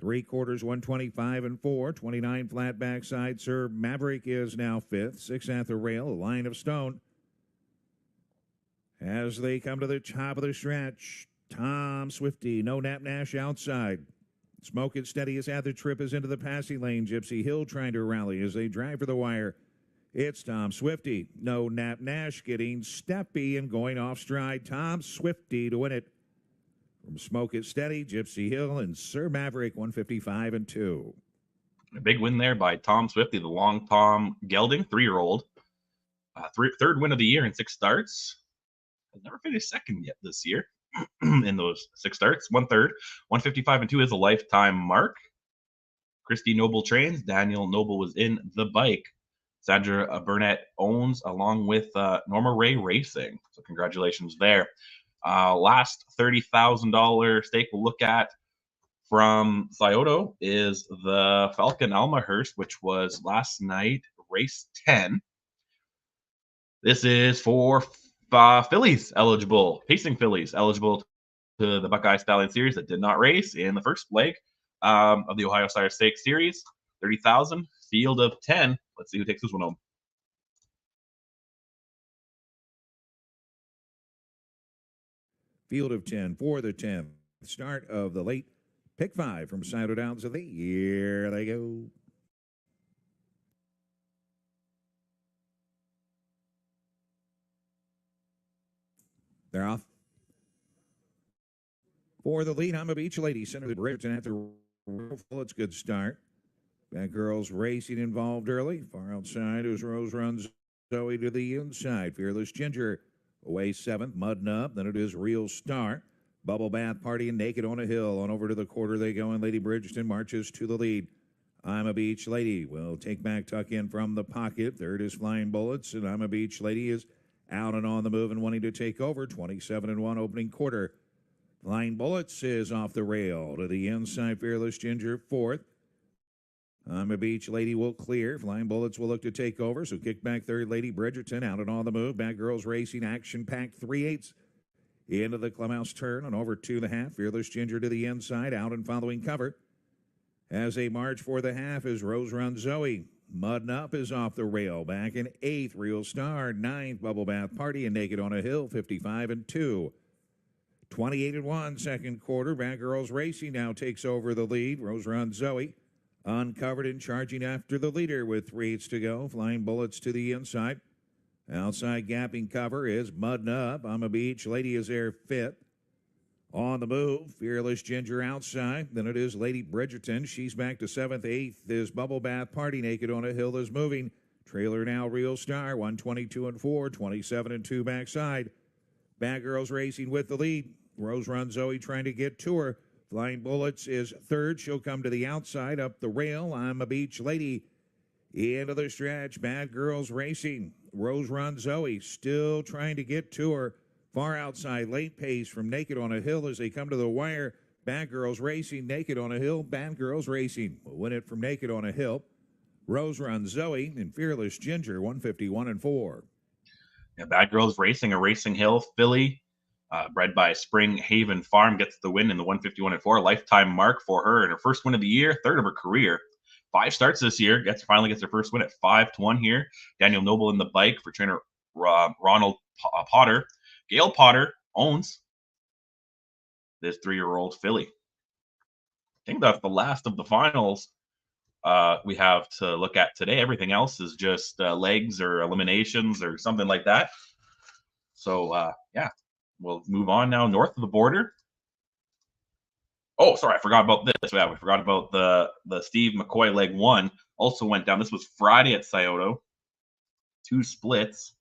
3/4, 125-4, 29 flat backside. Sir Maverick is now 5th, 6th at the rail, a line of stone. As they come to the top of the stretch, Tom Swifty, No Nap Nash outside. Smoke it steady as at the trip is into the passing lane. Gypsy Hill trying to rally as they drive for the wire. It's Tom Swifty, No Nap Nash getting steppy and going off stride. Tom Swifty to win it. From Smoke It Steady, Gypsy Hill, and Sir Maverick, 155-2. A big win there by Tom Swifty, the Long Tom Gelding, 3-year-old. Third win of the year in 6 starts. Has never finished second yet this year in those 6 starts. 1/3, 155-2 is a lifetime mark. Christy Noble trains. Daniel Noble was in the bike. Sandra Burnett owns, along with Norma Ray Racing. So congratulations there. Last $30,000 stake we'll look at from Scioto is the Falcon Almahurst, which was last night, race 10. This is for fillies eligible, pacing fillies eligible to the Buckeye Stallion Series that did not race in the first leg of the Ohio Sire Stakes Series. 30,000, field of 10. Let's see who takes this one home. Field of 10 for the 10th. Start of the late pick 5 from Scioto Downs of the year. They go. They're off. For the lead, I'm a Beach Lady. Center the Bridgeton at the full. It's a good start. That girl's racing involved early. Far outside as Rose runs Zoe to the inside. Fearless Ginger away 7th, Mud Nub. Then it is Real Star. Bubble Bath Party and Naked on a Hill. On over to the quarter they go, and Lady Bridgeton marches to the lead. I'm a Beach Lady will take back tuck in from the pocket. Third is Flying Bullets, and I'm a Beach Lady is out and on the move and wanting to take over. 27-1 opening quarter. Flying Bullets is off the rail to the inside. Fearless Ginger 4th. I'm a Beach Lady will clear. Flying Bullets will look to take over. So kick back third, Lady Bridgerton out and on the move. Bad Girls Racing action-packed 3/8 into the clubhouse turn and over 2.5. Fearless Ginger to the inside, out and following cover. As they march for the half is Rose Run Zoe. Muddin' Up is off the rail. Back in 8th, Real Star. 9th, Bubble Bath Party and Naked on a Hill, 55-2. 28-1, second quarter. Bad Girls Racing now takes over the lead. Rose Run Zoe uncovered and charging after the leader with 3/8 to go. Flying Bullets to the inside. Outside gapping cover is Muddin' Up. I'm a Beach. Lady is there 5th. On the move, Fearless Ginger outside. Then it is Lady Bridgerton. She's back to 7th. 8th is Bubble Bath Party. Naked on a Hill is moving. Trailer now Real Star. 122-4, 27-2 backside. Bad Girls Racing with the lead. Rose Run Zoe trying to get to her. Flying Bullets is 3rd. She'll come to the outside up the rail. I'm a Beach Lady. Into the stretch. Bad Girls Racing. Rose Run Zoe still trying to get to her. Far outside, late pace from Naked on a Hill as they come to the wire. Bad Girls Racing, Naked on a Hill. Bad Girls Racing will win it from Naked on a Hill. Rose Run Zoe and Fearless Ginger, 151-4. Yeah, Bad Girls Racing, a Racing Hill filly, bred by Spring Haven Farm, gets the win in the 151-4. Lifetime mark for her and her first win of the year, 3rd of her career. 5 starts this year. Finally gets her first win at 5-1 here. Daniel Noble in the bike for trainer Ronald Potter. Gail Potter owns this 3-year-old filly. I think that's the last of the finals we have to look at today. Everything else is just legs or eliminations or something like that. So, yeah, we'll move on now north of the border. Oh, sorry, I forgot about this. Yeah, we forgot about the Steve McCoy leg 1. Also went down. This was Friday at Scioto. 2 splits.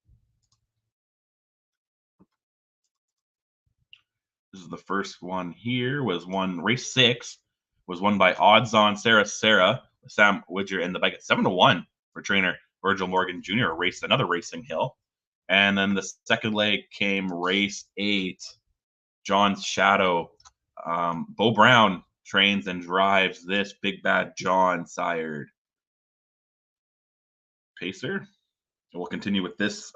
This is the first one here. Race 6 was won by Odds On Sarah Sam Widger in the bike at 7-1 for trainer Virgil Morgan Jr. Another Racing Hill. And then the second leg came race 8. John's Shadow. Bo Brown trains and drives this Big Bad John sired pacer. And we'll continue with this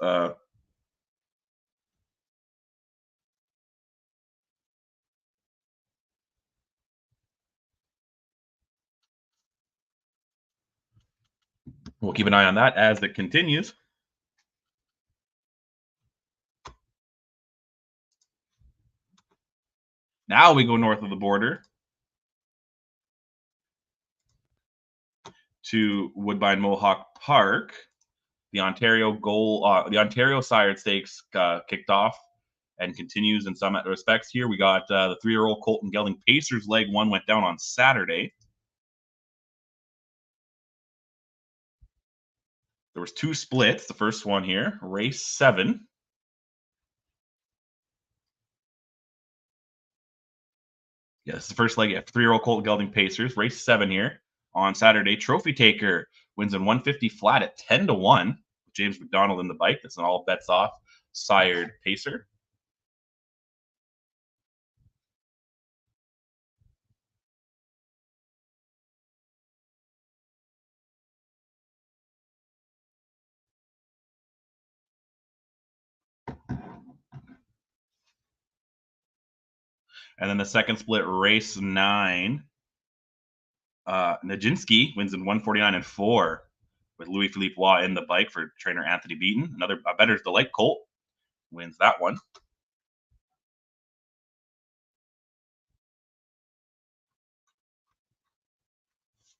we'll keep an eye on that as it continues. Now we go north of the border to Woodbine Mohawk Park. The Ontario Sired Stakes kicked off and continues in some respects here. We got the 3-year-old Colton Gelding Pacers leg 1 went down on Saturday. There was 2 splits. The first one here, race 7. Yeah, this is the first leg. 3-year-old Colton Gelding Pacers, race 7 here on Saturday. Trophy Taker wins in 150 flat at 10-1. James McDonald in the bike. That's an all bets off sired pacer. And then the second split, race 9. Najinski wins in 149-4 with Louis Philippe Waugh in the bike for trainer Anthony Beaton. Another Better's Delight Colt wins that one.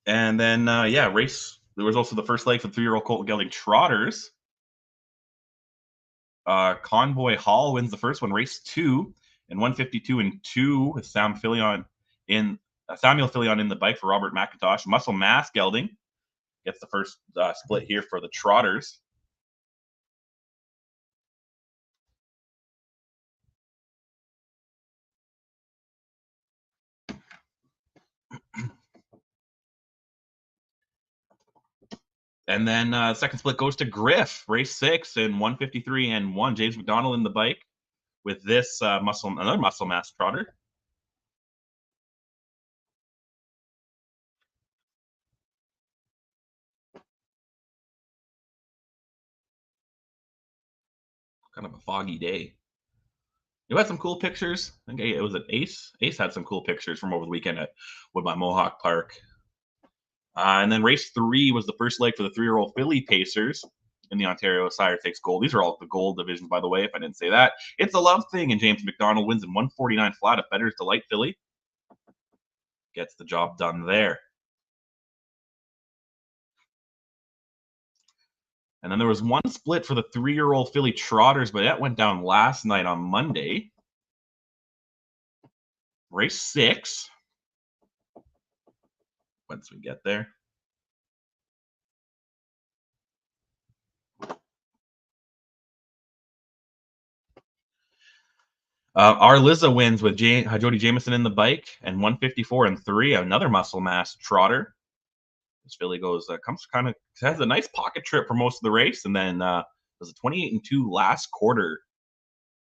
And then, there was also the first leg for 3-year-old Colton Gelding Trotters. Convoy Hall wins the first one, race 2 in 152-2 with Samuel Filion in the bike for Robert McIntosh. Muscle Mass Gelding gets the first split here for the Trotters. And then second split goes to Griff, race 6 in 153-1. James McDonald in the bike with this another Muscle Mass Trotter. Kind of a foggy day. You had some cool pictures. I think it was an Ace. Ace had some cool pictures from over the weekend at Woodbine Mohawk Park. And then race 3 was the first leg for the 3-year-old filly Pacers in the Ontario Sire Takes Gold. These are all the gold divisions, by the way, if I didn't say that. It's a Love Thing, and James McDonald wins in 149 flat. A Bettor's Delight filly gets the job done there. And then there was one split for the 3-year-old filly Trotters, but that went down last night on Monday. Race 6. Once we get there. Our Liza wins with Jody Jameson in the bike and 154 and 3. Another muscle mass trotter. This filly goes has a nice pocket trip for most of the race, and then does a 28 and 2 last quarter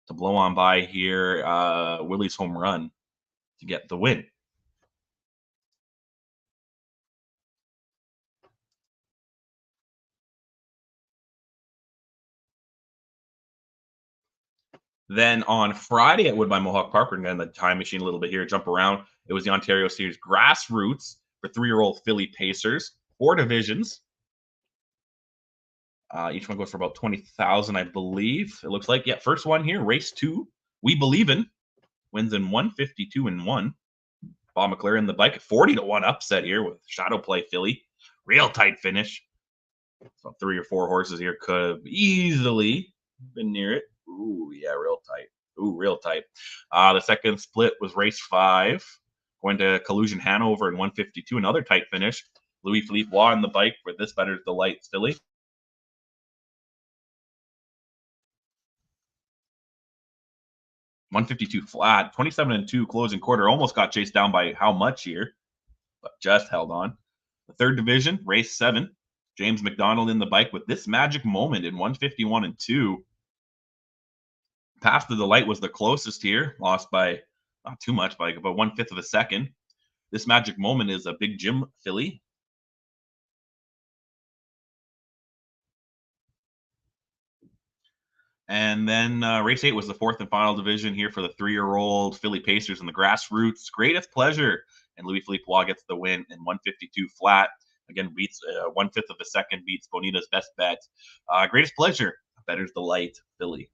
to blow on by here. Willie's home run to get the win. Then on Friday at Woodbine Mohawk Park, we're going to the time machine a little bit here, jump around. It was the Ontario Series Grassroots for 3-year-old filly Pacers. 4 divisions. Each one goes for about 20,000, I believe. It looks like. Yeah, first one here, race 2. We Believe In wins in 152 and 1. Bob McLaren the bike, 40 to 1 upset here with Shadow Play filly. Real tight finish. So 3 or 4 horses here could have easily been near it. Ooh, yeah, real tight. Ooh, real tight. The second split was race 5, going to Collusion Hanover in 152. Another tight finish. Louis Philippe Waugh on the bike for This Bettor's Delight filly. $152 flat, 27 and 2 closing quarter. Almost got chased down by how much here, but just held on. The third division, race 7. James McDonald in the bike with This Magic Moment in 151 and 2. Past the Delight was the closest here, lost by not too much, by about 1/5 of a second. This Magic Moment is a Big Jim filly. And then race 8 was the 4th and final division here for the 3-year-old filly Pacers in the Grassroots. Greatest Pleasure, and Louis Philippe Waugh gets the win in 152 flat. Again, beats 1/5 of a second, beats Bonita's Best Bet. Greatest Pleasure, Bettor's Delight filly.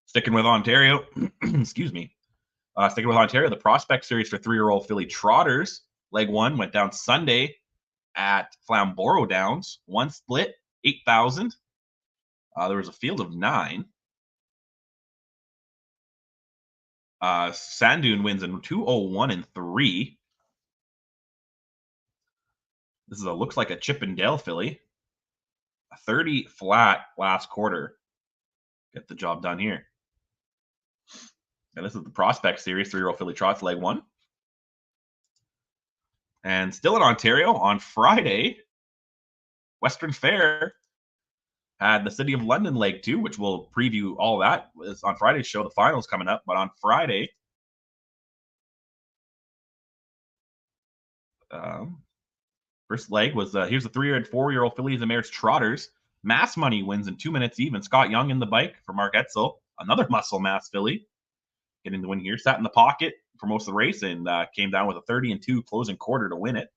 Sticking with Ontario, excuse me. Sticking with Ontario, the Prospect Series for 3-year-old filly Trotters. Leg 1 went down Sunday at Flamborough Downs. One split, 8,000. There was a field of 9. Sandoon wins in 201 and 3. This is looks like a Chippendale filly. A 30 flat last quarter. Get the job done here. And this is the Prospect Series, 3-year-old filly Trots, leg 1. And still in Ontario, on Friday, Western Fair had the City of London leg 2, which we'll preview all that. It's on Friday's show, the finals coming up. But on Friday, first leg was here's the 3- and 4-year-old fillies and mares Trotters. Mass Money wins in 2 minutes even. Scott Young in the bike for Mark Etzel. Another muscle mass filly getting the win here. Sat in the pocket for most of the race and came down with a 30 and 2 closing quarter to win it.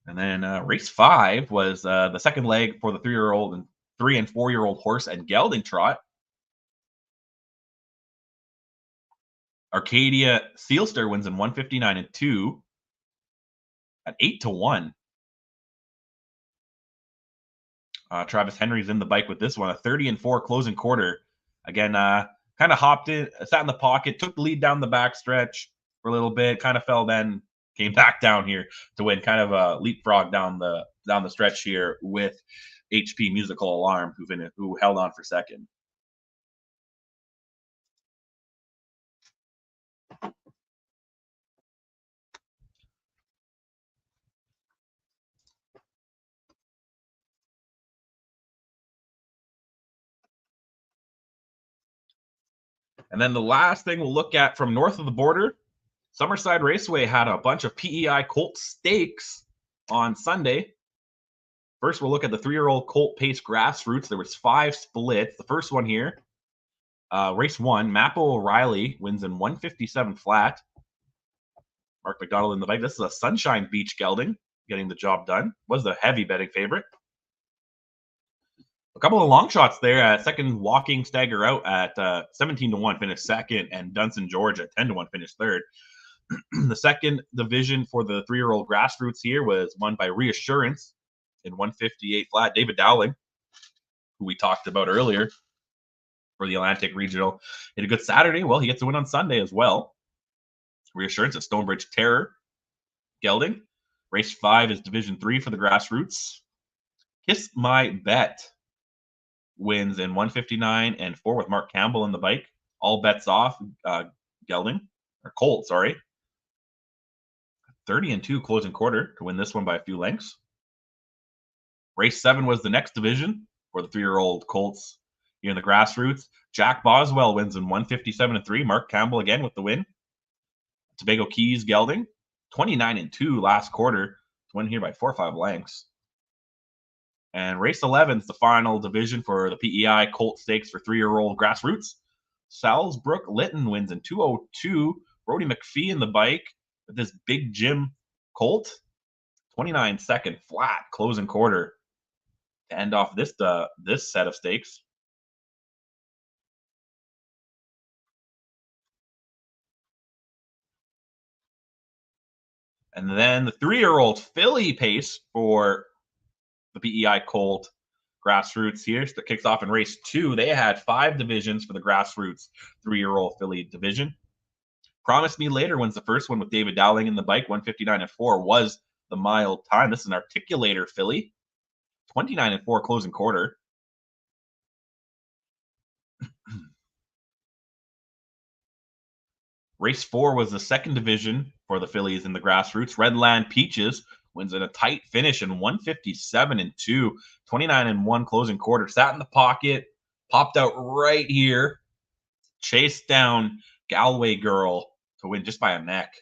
And then race 5 was the second leg for the 3-year-old and 3- and 4-year-old horse and gelding trot. Arcadia Sealster wins in 159 and 2 at 8 to 1. Travis Henry's in the bike with this one, a 30 and 4 closing quarter. Again, kind of hopped in, sat in the pocket, took the lead down the backstretch for a little bit, kind of fell, then came back down here to win. Kind of a leapfrog down the stretch here with HP Musical Alarm, who held on for second. And then the last thing we'll look at from north of the border, Summerside Raceway had a bunch of PEI Colt stakes on Sunday. First, we'll look at the 3-year-old colt pace grassroots. There was 5 splits. The first one here, race 1, Maple O'Reilly wins in 157 flat. Mark McDonald in the bike. This is a Sunshine Beach gelding, getting the job done. Was the heavy betting favorite. A couple of long shots there. Second, Walking Stagger Out at 17-1 finished second, and Dunson George at 10-1 finished third. The second division for the 3-year-old grassroots here was won by Reassurance in 158 flat. David Dowling, who we talked about earlier for the Atlantic Regional, had a good Saturday. Well, he gets a win on Sunday as well. Reassurance at Stonebridge Terror gelding. Race 5 is Division 3 for the grassroots. Kiss My Bet wins in 159 and 4 with Mark Campbell in the bike. All bets off gelding, or colt, sorry. 30-2 closing quarter to win this one by a few lengths. Race 7 was the next division for the 3-year-old colts here in the grassroots. Jack Boswell wins in 157-3. Mark Campbell again with the win. Tobago Keys gelding, 29-2 last quarter to win here by 4 or 5 lengths. And race 11 is the final division for the PEI Colt Stakes for 3-year-old grassroots. Salzbrook Lytton wins in 202. Brody McPhee in the bike with this Big Jim Colt. 29-second flat closing quarter to end off this set of stakes. And then the 3-year-old filly pace for the PEI Colt grassroots here that kicks off in race 2. They had 5 divisions for the grassroots 3-year-old filly division. Promise Me Later wins the first one with David Dowling in the bike. 159-4 was the mile time. This is an articulator filly. 29-4 closing quarter. Race 4 was the second division for the fillies in the grassroots. Redland Peaches wins in a tight finish in 157-2. 29-1 closing quarter. Sat in the pocket. Popped out right here. Chased down Galway Girl to win just by a neck.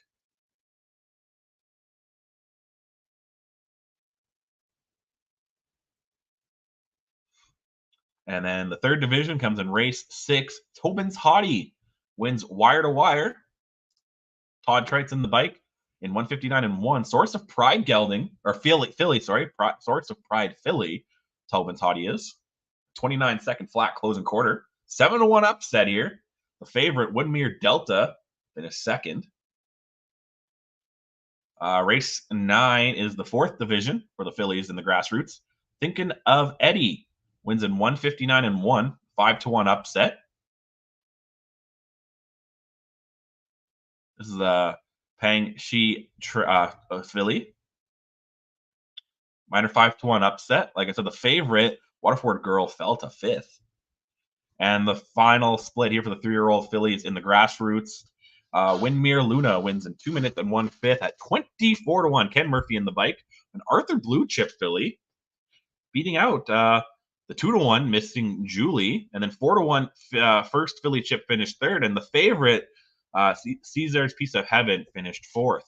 And then the third division comes in race 6. Tobin's Hottie wins wire to wire. Todd Treit's in the bike in 159-1. Source of Pride gelding, or filly, sorry. Source of Pride filly, Tobin's Hottie is. 29-second flat closing quarter. 7-1 upset here. The favorite, Woodmere Delta, finished second. Race 9 is the 4th division for the fillies in the grassroots. Thinking of Eddie wins in 159-1, 5-1 upset. This is a Pang Shi filly. Minor 5-1 upset. Like I said, the favorite, Waterford Girl, fell to 5th. And the final split here for the 3-year-old fillies in the grassroots. Windmere Luna wins in 2 minutes and 1/5 at 24-1. Ken Murphy in the bike. An Arthur Blue Chip filly beating out the 2-1 Missing Julie. And then 4-1 first filly chip finished third. And the favorite, Caesar's Piece of Heaven, finished 4th.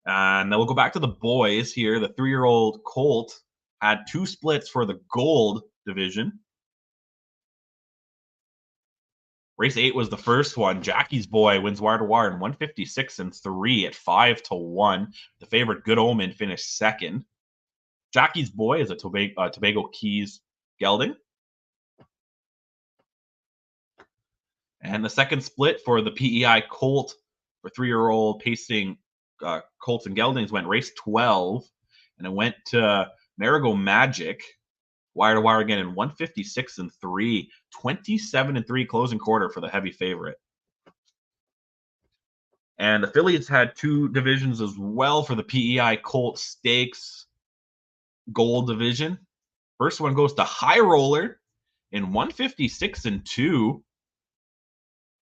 And then we'll go back to the boys here. The 3-year-old colt had 2 splits for the gold division. Race 8 was the first one. Jackie's Boy wins wire to wire in 156-3 at 5-1. The favorite, Good Omen, finished second. Jackie's Boy is a Tobago Keys gelding. And the second split for the PEI Colt for 3-year-old pacing colts and geldings went race 12, and it went to Marigo Magic, wire to wire again in 156-3, 27-3 closing quarter for the heavy favorite. And the fillies had 2 divisions as well for the PEI Colt Stakes Gold division. First one goes to High Roller in 156-2.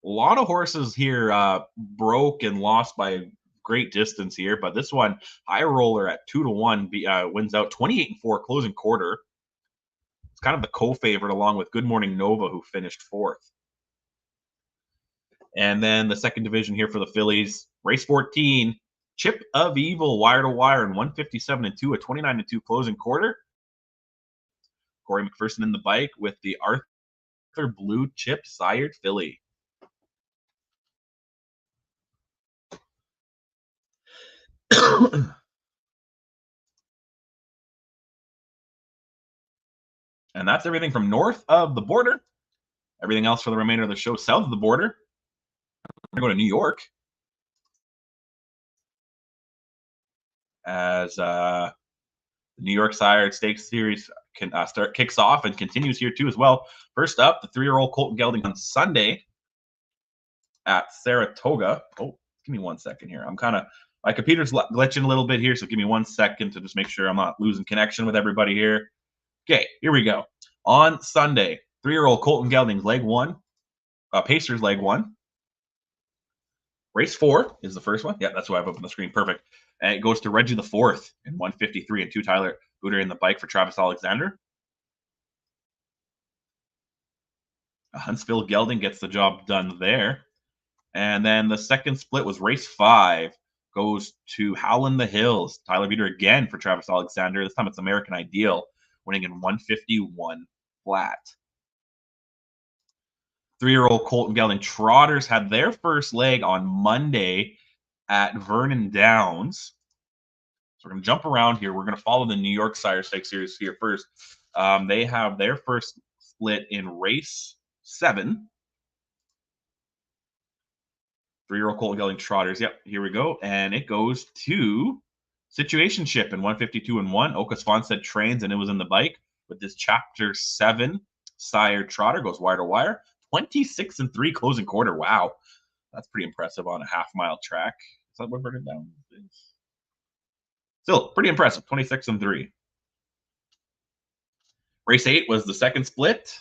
A lot of horses here broke and lost by great distance here, but this one, High Roller at 2-1, wins out 28-4 closing quarter. It's kind of the co-favorite along with Good Morning Nova, who finished 4th. And then the second division here for the fillies, race 14, Chip of Evil, wire to wire, and 157 and 2, a 29 and 2 closing quarter. Corey McPherson in the bike with the Arthur Blue Chip sired filly. And that's everything from north of the border. Everything else for the remainder of the show south of the border. We're going to go to New York. As the New York Sire Stakes Series kicks off and continues here too as well. First up, the 3-year-old Colton Gelding on Sunday at Saratoga. Oh, give me 1 second here. My computer's glitching a little bit here, so give me 1 second to just make sure I'm not losing connection with everybody here. Okay, here we go. On Sunday, 3-year-old Colton Gelding's leg 1, Pacers leg 1. Race 4 is the first one. Yeah, that's what I have up on the screen. Perfect. And it goes to Reggie the Fourth in 153 and 2. Tyler Booter in the bike for Travis Alexander. Huntsville Gelding gets the job done there. And then the second split was race 5. Goes to Howlin' the Hills. Tyler Booter again for Travis Alexander. This time it's American Ideal, winning in 151 flat. 3-year-old Colton Gelding Trotters had their first leg on Monday at Vernon Downs. So we're going to jump around here. We're going to follow the New York Sire Stakes Series here first. They have their first split in race 7. 3-year-old Colton Gelding Trotters. Yep, here we go. And it goes to Situationship in 152 and 1. Oka Swanstead trains, and it was in the bike with this Chapter 7 Sire Trotter. Goes wire to wire. 26 and 3 closing quarter. Wow. That's pretty impressive on a half-mile track. Is that what Vernon Downs is? Still, pretty impressive. 26 and 3. Race 8 was the second split.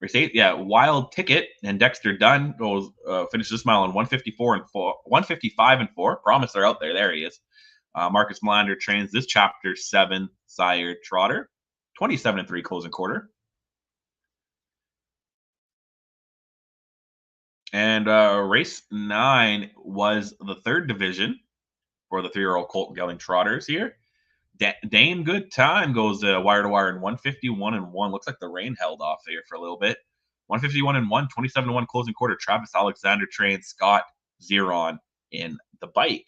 Race 8, yeah, Wild Ticket and Dexter Dunn goes finishes this mile in 154 and 4, 155 and 4. Promise they're out there. There he is. Marcus Melander trains this Chapter 7 Sire Trotter. 27 and 3 closing quarter. And race 9 was the third division for the 3-year-old Colton Gelding Trotters here. Dame Good Time goes wire to wire in 151 and 1. Looks like the rain held off here for a little bit. 151 and 1, 27 and 1 closing quarter. Travis Alexander trains Scott Zeron in the bike.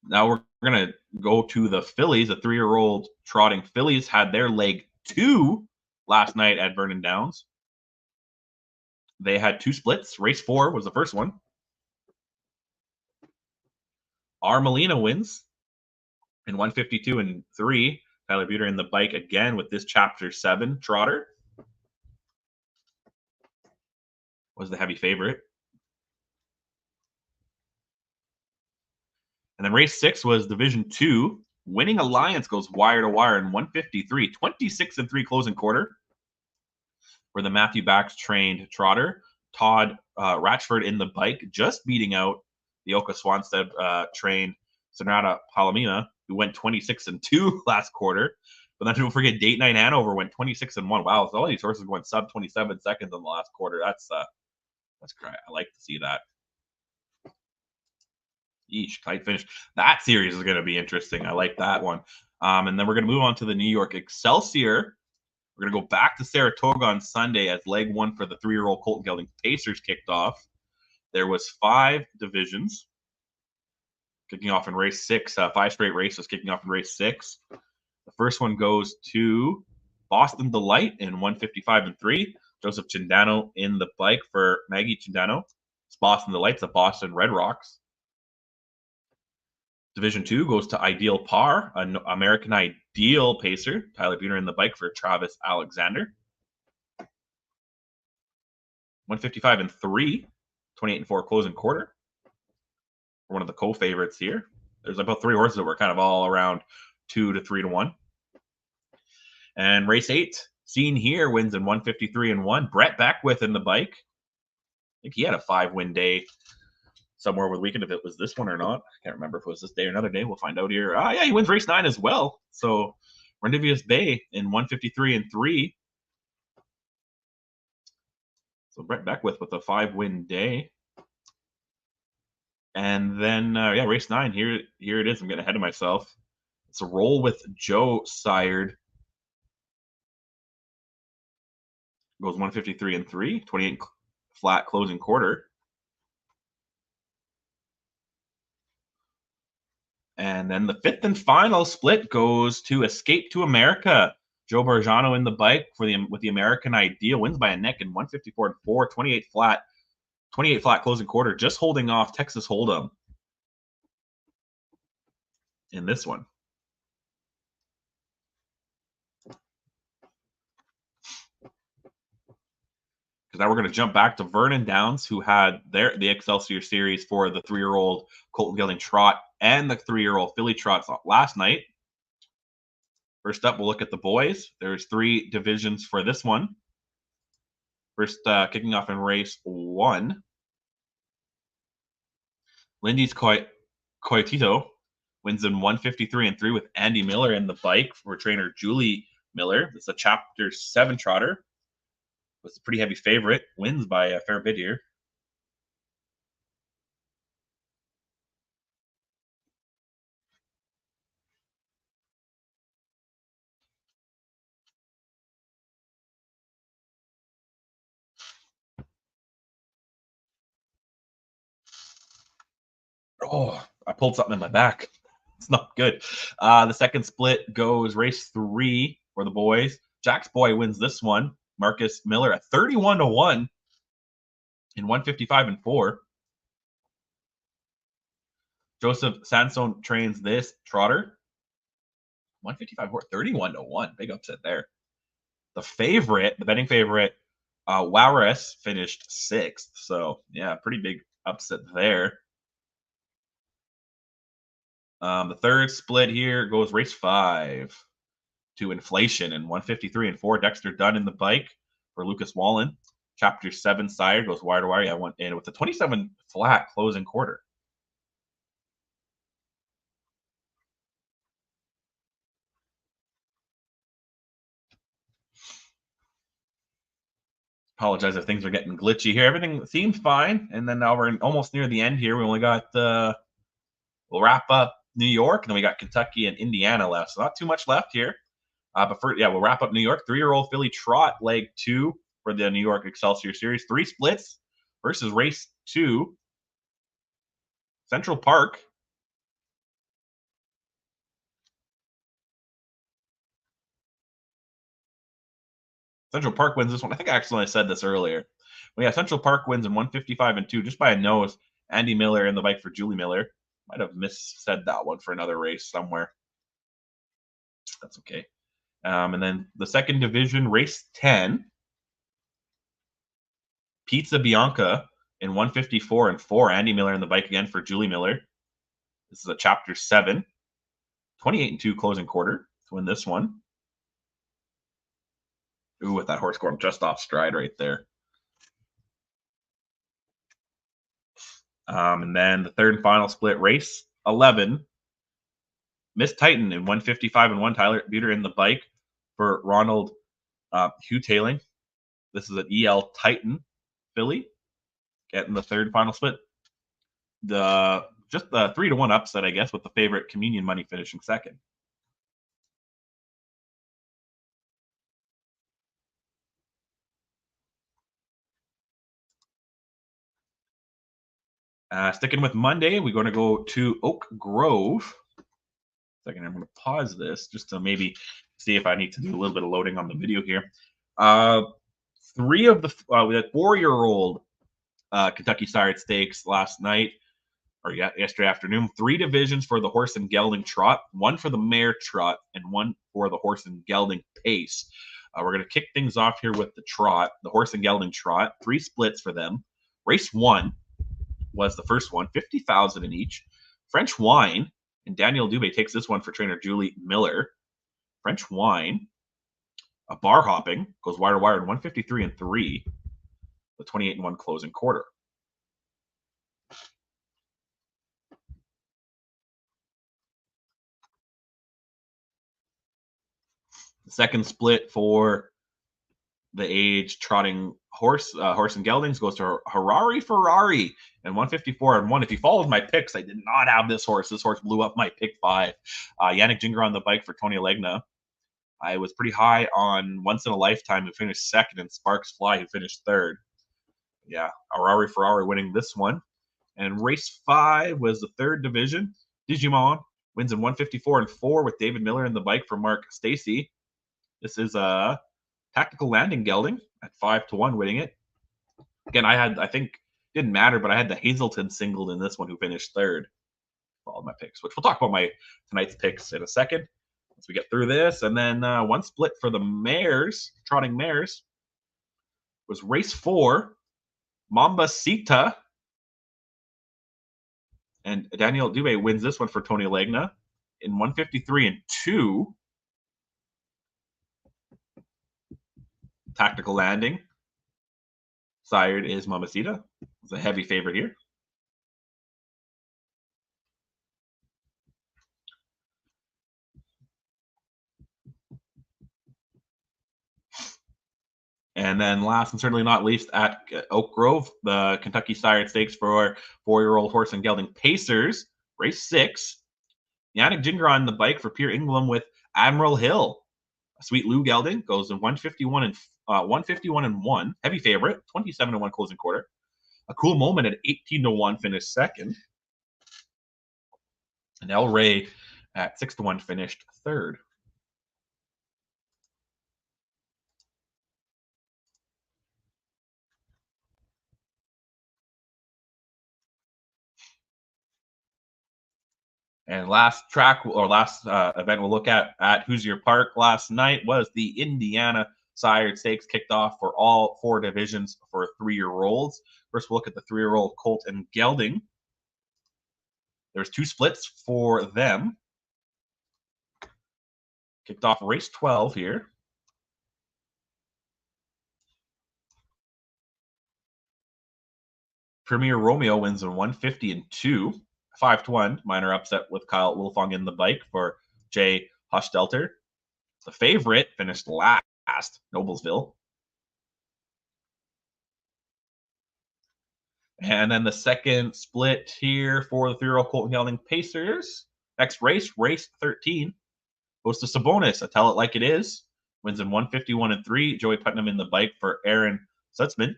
Now we're going to go to the fillies. The 3-year-old trotting fillies had their leg 2 last night at Vernon Downs. They had 2 splits. Race 4 was the first one. Armelina wins in 152 and 3. Tyler Booter in the bike again with this Chapter 7 trotter. Was the heavy favorite. And then race 6 was Division 2. Winning Alliance goes wire to wire in 153. 26 and 3 closing quarter. For the Matthew Bax trained trotter. Todd Ratchford in the bike, just beating out the Oka Swanstead trained Sonata Palomina, who went 26 and 2 last quarter. But then don't forget, Date Night Hanover went 26 and 1. Wow, so all these horses going sub 27 seconds in the last quarter. That's great. I like to see that. Yeesh, tight finish. That series is going to be interesting. I like that one. And then we're going to move on to the New York Excelsior. We're going to go back to Saratoga on Sunday as leg 1 for the 3-year-old Colton Gelding Pacers kicked off. There was 5 divisions kicking off in race 6. 5 straight races kicking off in race 6. The first one goes to Boston Delight in 155 and 3. Joseph Chindano in the bike for Maggie Chindano. It's Boston Delight's the Boston Red Rocks. Division 2 goes to Ideal Par, an American Ideal pacer. Tyler Booter in the bike for Travis Alexander. 155 and 3, 28 and 4 closing quarter. One of the co-favorites here. There's about 3 horses that were kind of all around 2 to 3 to 1. And race 8, seen here, wins in 153 and 1. Brett Beckwith in the bike. I think he had a 5-win day somewhere over the weekend, if it was this one or not. I can't remember if it was this day or another day. We'll find out here. Yeah, he wins race 9 as well. So Rendivius Bay in 153 and 3. So Brett Beckwith with a 5-win day. And then, race 9. Here it is. I'm getting ahead of myself. It's a roll with Joe Sired. Goes 153 and 3, 28 flat closing quarter. And then the 5th and final split goes to Escape to America. Joe Bargiano in the bike with the American Ideal, wins by a neck in 154 and 4, 28 flat closing quarter, just holding off Texas Hold'em in this one. Because now we're going to jump back to Vernon Downs, who had the Excelsior Series for the 3-year-old Colton Gelding Trot and the 3-year-old Filly Trots last night. First up, we'll look at the boys. There's 3 divisions for this one. First, kicking off in race 1. Lindy's Coyotito wins in 153 and 3 with Andy Miller in the bike for trainer Julie Miller. It's a Chapter 7 trotter. Was a pretty heavy favorite. Wins by a fair bit here. Oh, I pulled something in my back. It's not good. The second split goes race 3 for the boys. Jack's Boy wins this one. Marcus Miller at 31-1 in 155 and 4. Joseph Sansone trains this trotter. 155 4, 31-1. Big upset there. The betting favorite, Walrus finished 6th. So, yeah, pretty big upset there. The third split here goes race 5 to Inflation in 153 and 4. Dexter Dunn in the bike for Lucas Wallen. Chapter 7 sire goes wire to wire. I went in with a 27 flat closing quarter. Apologize if things are getting glitchy here. Everything seems fine. And then now we're almost near the end here. We only got, we'll wrap up New York, and then we got Kentucky and Indiana left. So not too much left here. But we'll wrap up New York. 3-year-old Filly Trot, leg 2 for the New York Excelsior Series. 3 splits versus race 2. Central Park. Central Park wins this one. I think I accidentally said this earlier. But yeah, Central Park wins in 155 and 2, just by a nose. Andy Miller in the bike for Julie Miller. Might have missaid that one for another race somewhere. That's okay. And then the second division, race 10. Pizza Bianca in 154 and 4. Andy Miller in the bike again for Julie Miller. This is a Chapter 7. 28 and 2 closing quarter to win this one. Ooh, with that horse going just off stride right there. And then the third and final split, race 11. Miss Titan in 155 and 1. Tyler Buter in the bike for Ronald Hugh-Tailing. This is an EL Titan filly. Getting the third and final split. Just the 3-1 upset, I guess, with the favorite Communion Money finishing second. Sticking with Monday, we're going to go to Oak Grove. Second, I'm going to pause this just to maybe see if I need to do a little bit of loading on the video here. We had 4-year-old Kentucky Sired Stakes last night, or yesterday afternoon. 3 divisions for the horse and gelding trot, 1 for the mare trot, and 1 for the horse and gelding pace. We're going to kick things off here with the trot, the horse and gelding trot. 3 splits for them. Race 1 was the first one, 50,000 in each. French Wine, and Daniel Dubé takes this one for trainer Julie Miller. French Wine, a bar hopping, goes wire to wire in 153 and 3, the 28 and 1 closing quarter. Second split for the age trotting horse and geldings goes to Harari Ferrari and 154-1. If you followed my picks, I did not have this horse. This horse blew up my pick 5. Yannick Gingras on the bike for Tony Legna. I was pretty high on Once in a Lifetime, who finished second, and Sparks Fly, who finished third. Yeah, Harari Ferrari winning this one. And race 5 was the third division. Digimon wins in 154-4 with David Miller in the bike for Mark Stacy. This is a Tactical Landing gelding at 5-1 winning it. Again, I think didn't matter, but I had the Hazelton singled in this one, who finished third. All my picks, which we'll talk about my tonight's picks in a second once we get through this. And then one split for the mares, trotting mares, was race 4, Mambasita. And Daniel Dubé wins this one for Tony Legna in 153-2. Tactical Landing. Sired is Mamacita. It's a heavy favorite here. And then last and certainly not least at Oak Grove, the Kentucky Sired Stakes for 4-year-old horse and gelding Pacers, race 6. Yannick Gingras on the bike for Pierre England with Admiral Hill. Sweet Lou gelding goes in 151-1, heavy favorite, 27-1 closing quarter. A Cool Moment at 18-1 finished second. And El Rey at 6-1 finished third. And last event we'll look at Hoosier Park last night was the Indiana Sired Stakes, kicked off for all 4 divisions for 3-year-olds. First, we'll look at the 3-year-old colt and gelding. There's 2 splits for them. Kicked off race 12 here. Premier Romeo wins in 150-2. 5-1, minor upset with Kyle Wilfong in the bike for Jay Hostelter. The favorite finished last, Noblesville. And then the second split here for the 3-year-old Colton Gelding Pacers. Next race, race 13, goes to Sabonis. I Tell It Like It Is. Wins in 151-3. Joey Putnam in the bike for Aaron Sutzman.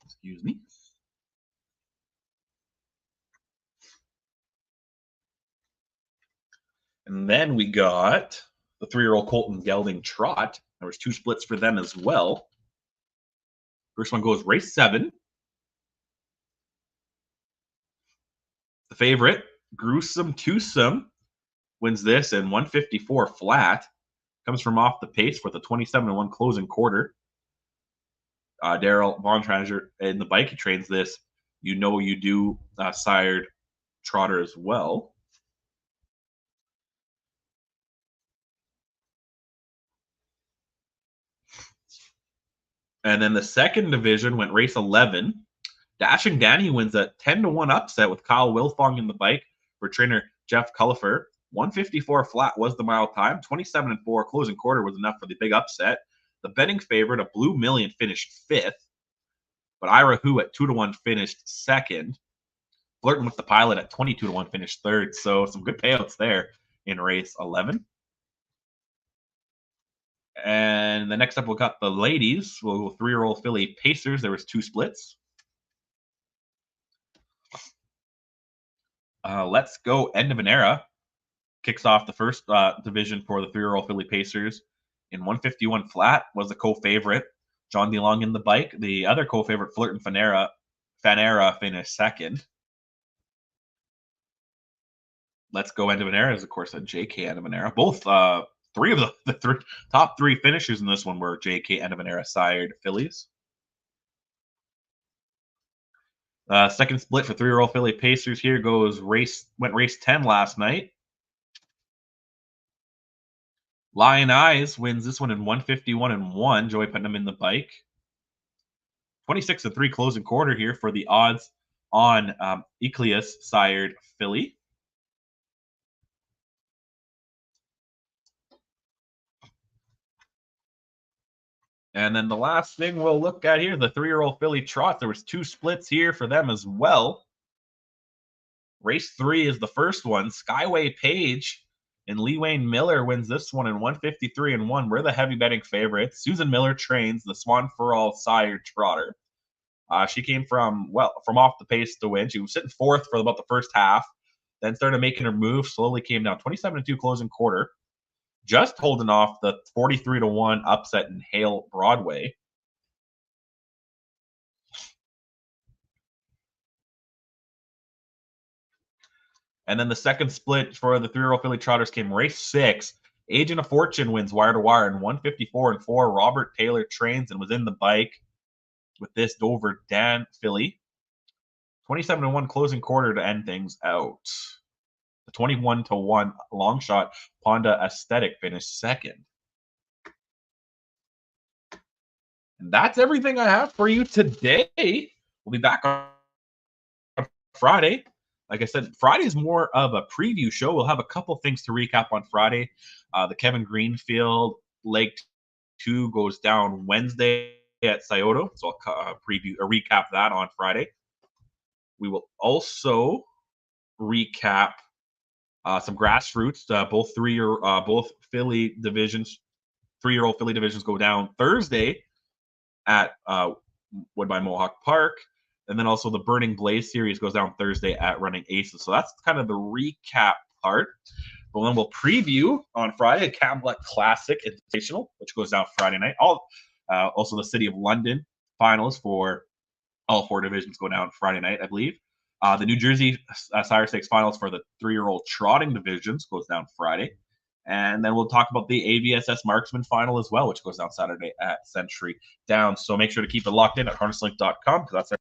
Excuse me. And then we got the 3-year-old Colton Gelding Trot. There was 2 splits for them as well. First one goes race 7. The favorite, Gruesome Twosome, wins this in 154 flat. Comes from off the pace with a 27-1 closing quarter. Daryl Von Treasure in the bike, he trains this. You Know You Do sired trotter as well. And then the second division went race 11. Dashing Danny wins a 10-1 upset with Kyle Wilfong in the bike for trainer Jeff Cullifer. 154 flat was the mile time. 27-4 closing quarter was enough for the big upset. The betting favorite, a Blue Million, finished 5th. But Ira Hu at 2-1 finished 2nd. Flirting with the Pilot at 22-1 finished 3rd. So some good payouts there in race 11. And the next up, we've got the ladies. We'll go 3-year-old filly Pacers. There was 2 splits. Let's Go End of an Era kicks off the first division for the 3-year-old filly Pacers in 151 flat. Was the co-favorite. John DeLong in the bike. The other co-favorite, Flirt and Fanera finished 2nd. Let's Go End of an Era is, of course, a JK End of an Era. Both 3 of the top 3 finishers in this one were JK End of an Era sired fillies. Second split for 3-year-old filly Pacers here went race 10 last night. Lion Eyes wins this one in 151-1. Joey Putnam in the bike. 26-3 closing quarter here for the odds on Ecleus sired filly. And then the last thing we'll look at here, the 3-year-old filly trot. There was 2 splits here for them as well. Race 3 is the first one. Skyway Page and Lee Wayne Miller wins this one in 153-1. We're the heavy betting favorites. Susan Miller trains the Swan for All sire trotter. She came from off the pace to win. She was sitting 4th for about the first half, then started making her move, slowly came down 27-2 closing quarter. Just holding off the 43-1 upset in Hale Broadway. And then the second split for the 3-year-old filly trotters came race 6. Agent of Fortune wins wire to wire in 154-4. Robert Taylor trains and was in the bike with this Dover Dan filly. 27-1 closing quarter to end things out. The 21-1 long shot Ponda Aesthetic finished second. And that's everything I have for you today. We'll be back on Friday. Like I said, Friday is more of a preview show. We'll have a couple things to recap on Friday. The Kevin Greenfield Leg 2 goes down Wednesday at Scioto, so I'll recap that on Friday. We will also recap some grassroots. Both filly divisions, 3-year-old filly divisions go down Thursday at Woodbine Mohawk Park. And then also the Burning Blaze series goes down Thursday at Running Aces. So that's kind of the recap part. But then we'll preview on Friday a Camlet Classic Invitational, which goes down Friday night. Also the City of London finals for all 4 divisions go down Friday night, I believe. The New Jersey Sire Stakes finals for the 3-year-old trotting divisions goes down Friday. And then we'll talk about the AVSS Marksman final as well, which goes down Saturday at Century Downs. So make sure to keep it locked in at harnesslink.com because that's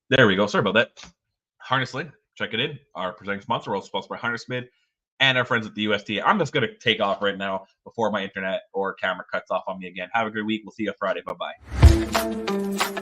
There we go. Sorry about that. Harness Link, check it in. Our presenting sponsor, we're also sponsored by HarnessMid and our friends at the UST. I'm just going to take off right now before my internet or camera cuts off on me again. Have a great week. We'll see you Friday. Bye-bye.